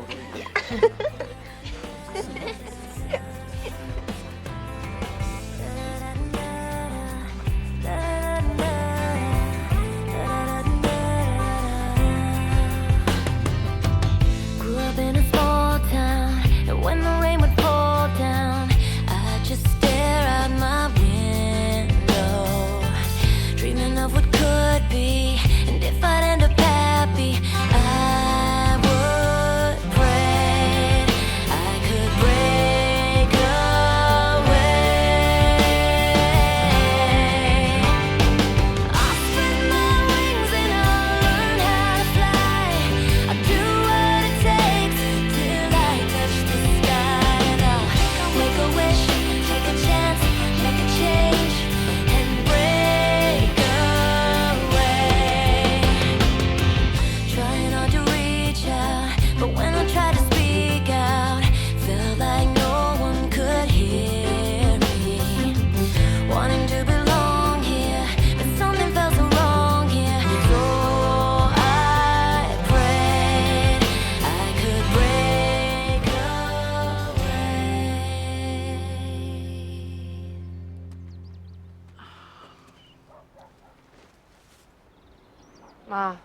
Ma,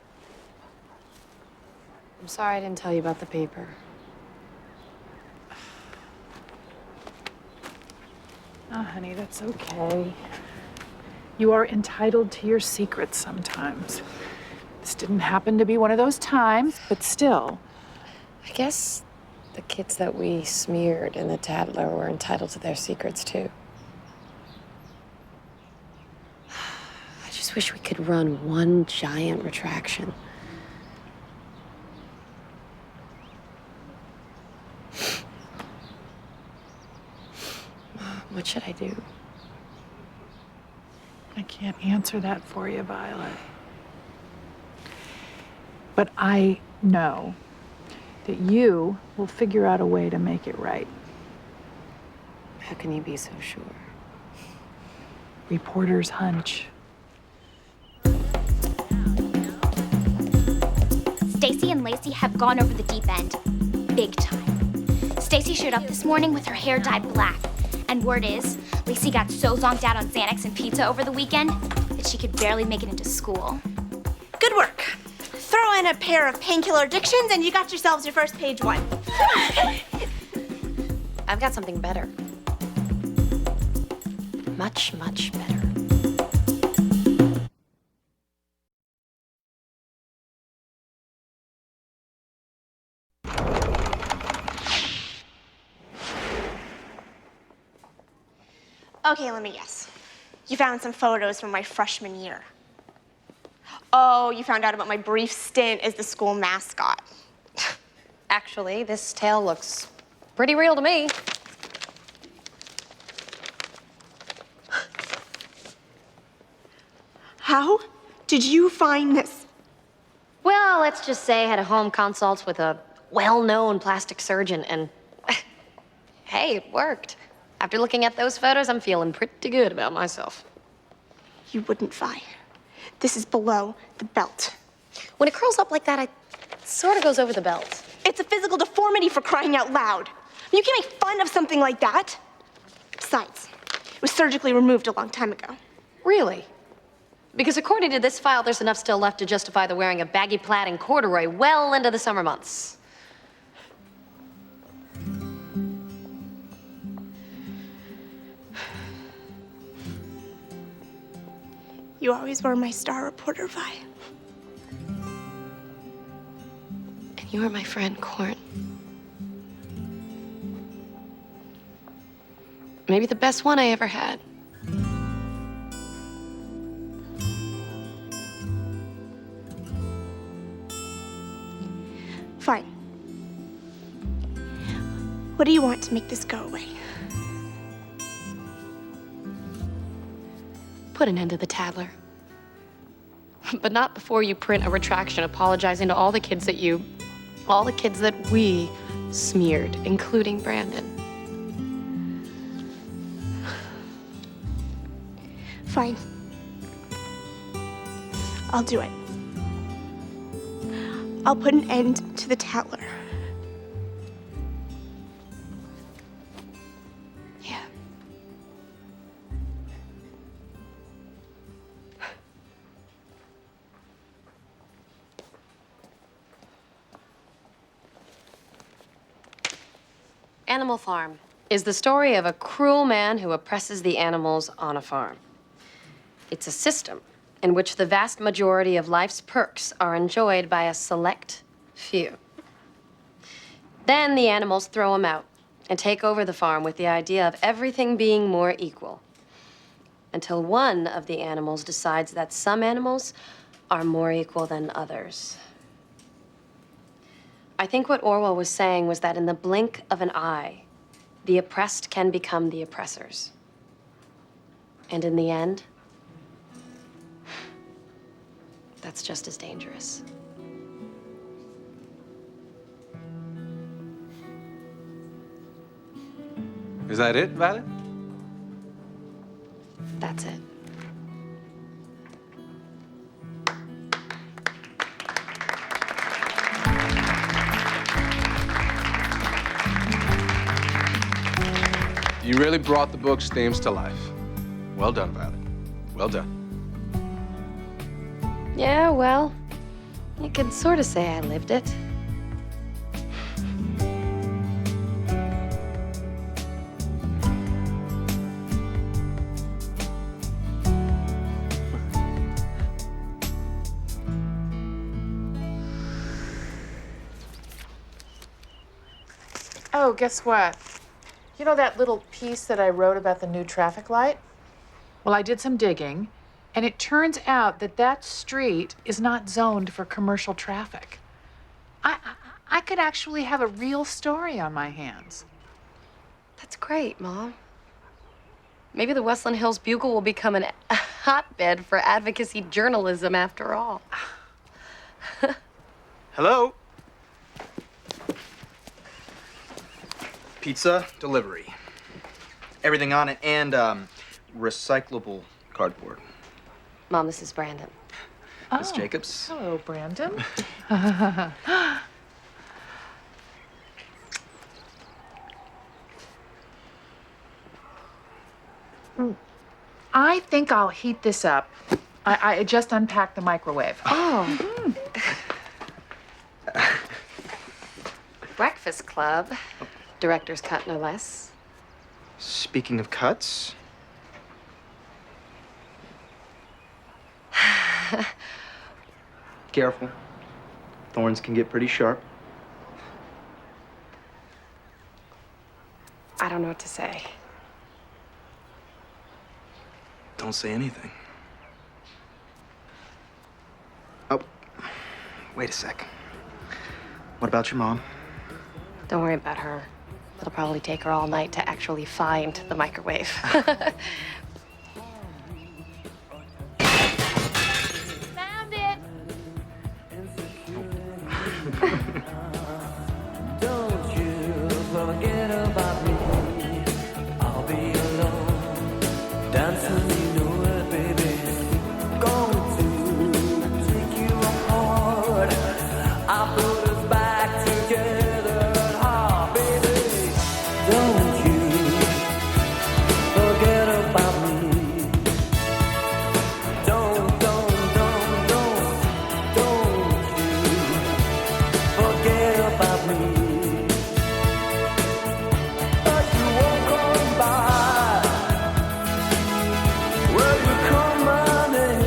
I'm sorry I didn't tell you about the paper. Oh, honey, that's okay. You are entitled to your secrets sometimes. This didn't happen to be one of those times, but still. I guess the kids that we smeared in the Tatler were entitled to their secrets, too. I just wish we could run one giant retraction. What should I do? I can't answer that for you, Violet. But I know that you will figure out a way to make it right. How can you be so sure? Reporter's hunch. Stacy and Lacey have gone over the deep end. Big time. Stacy showed up this morning with her hair dyed black. And word is, Lacey got so zonked out on Xanax and pizza over the weekend that she could barely make it into school. Good work. Throw in a pair of painkiller addictions and you got yourselves your first page one. I've got something better. Much, much better. Okay, let me guess. You found some photos from my freshman year. Oh, you found out about my brief stint as the school mascot. Actually, this tale looks pretty real to me. How did you find this? Well, let's just say I had a home consult with a well-known plastic surgeon, and hey, it worked. After looking at those photos, I'm feeling pretty good about myself. You wouldn't, Vi. This is below the belt. When it curls up like that, it sort of goes over the belt. It's a physical deformity, for crying out loud. You can't make fun of something like that. Besides, it was surgically removed a long time ago. Really? Because according to this file, there's enough still left to justify the wearing of baggy plaid and corduroy well into the summer months. You always were my star reporter, Vi. And you were my friend, Corin. Maybe the best one I ever had. Fine. What do you want to make this go away? Put an end to the Tatler. But not before you print a retraction apologizing to all the kids that we smeared, including Brandon. Fine. I'll do it. I'll put an end to the Tatler. Yeah. Animal Farm is the story of a cruel man who oppresses the animals on a farm. It's a system in which the vast majority of life's perks are enjoyed by a select few. Then the animals throw them out and take over the farm with the idea of everything being more equal. Until one of the animals decides that some animals are more equal than others. I think what Orwell was saying was that in the blink of an eye, the oppressed can become the oppressors. And in the end, that's just as dangerous. Is that it, Violet? That's it. You really brought the book's themes to life. Well done, Violet. Well done. Yeah, well, You could sort of say I lived it. Oh, guess what? You know that little piece that I wrote about the new traffic light? Well, I did some digging, and it turns out that that street is not zoned for commercial traffic. I could actually have a real story on my hands. That's great, Mom. Maybe the Westland Hills Bugle will become a hotbed for advocacy journalism after all. Hello? Pizza delivery. Everything on it and recyclable cardboard. Mom, this is Brandon. Miss Jacobs. Hello, Brandon. I think I'll heat this up. I just unpacked the microwave. Oh. Breakfast Club. Director's cut, no less. Speaking of cuts. Careful. Thorns can get pretty sharp. I don't know what to say. Don't say anything. Oh, wait a sec. What about your mom? Don't worry about her. It'll probably take her all night to actually find the microwave. Found it. Don't you forget about me. I'll be alone, dancing, you know it, baby. Going to take you apart. I'll put us back together at heart, baby. Don't you forget about me. Don't you forget about me. But you won't come by. Will you come running?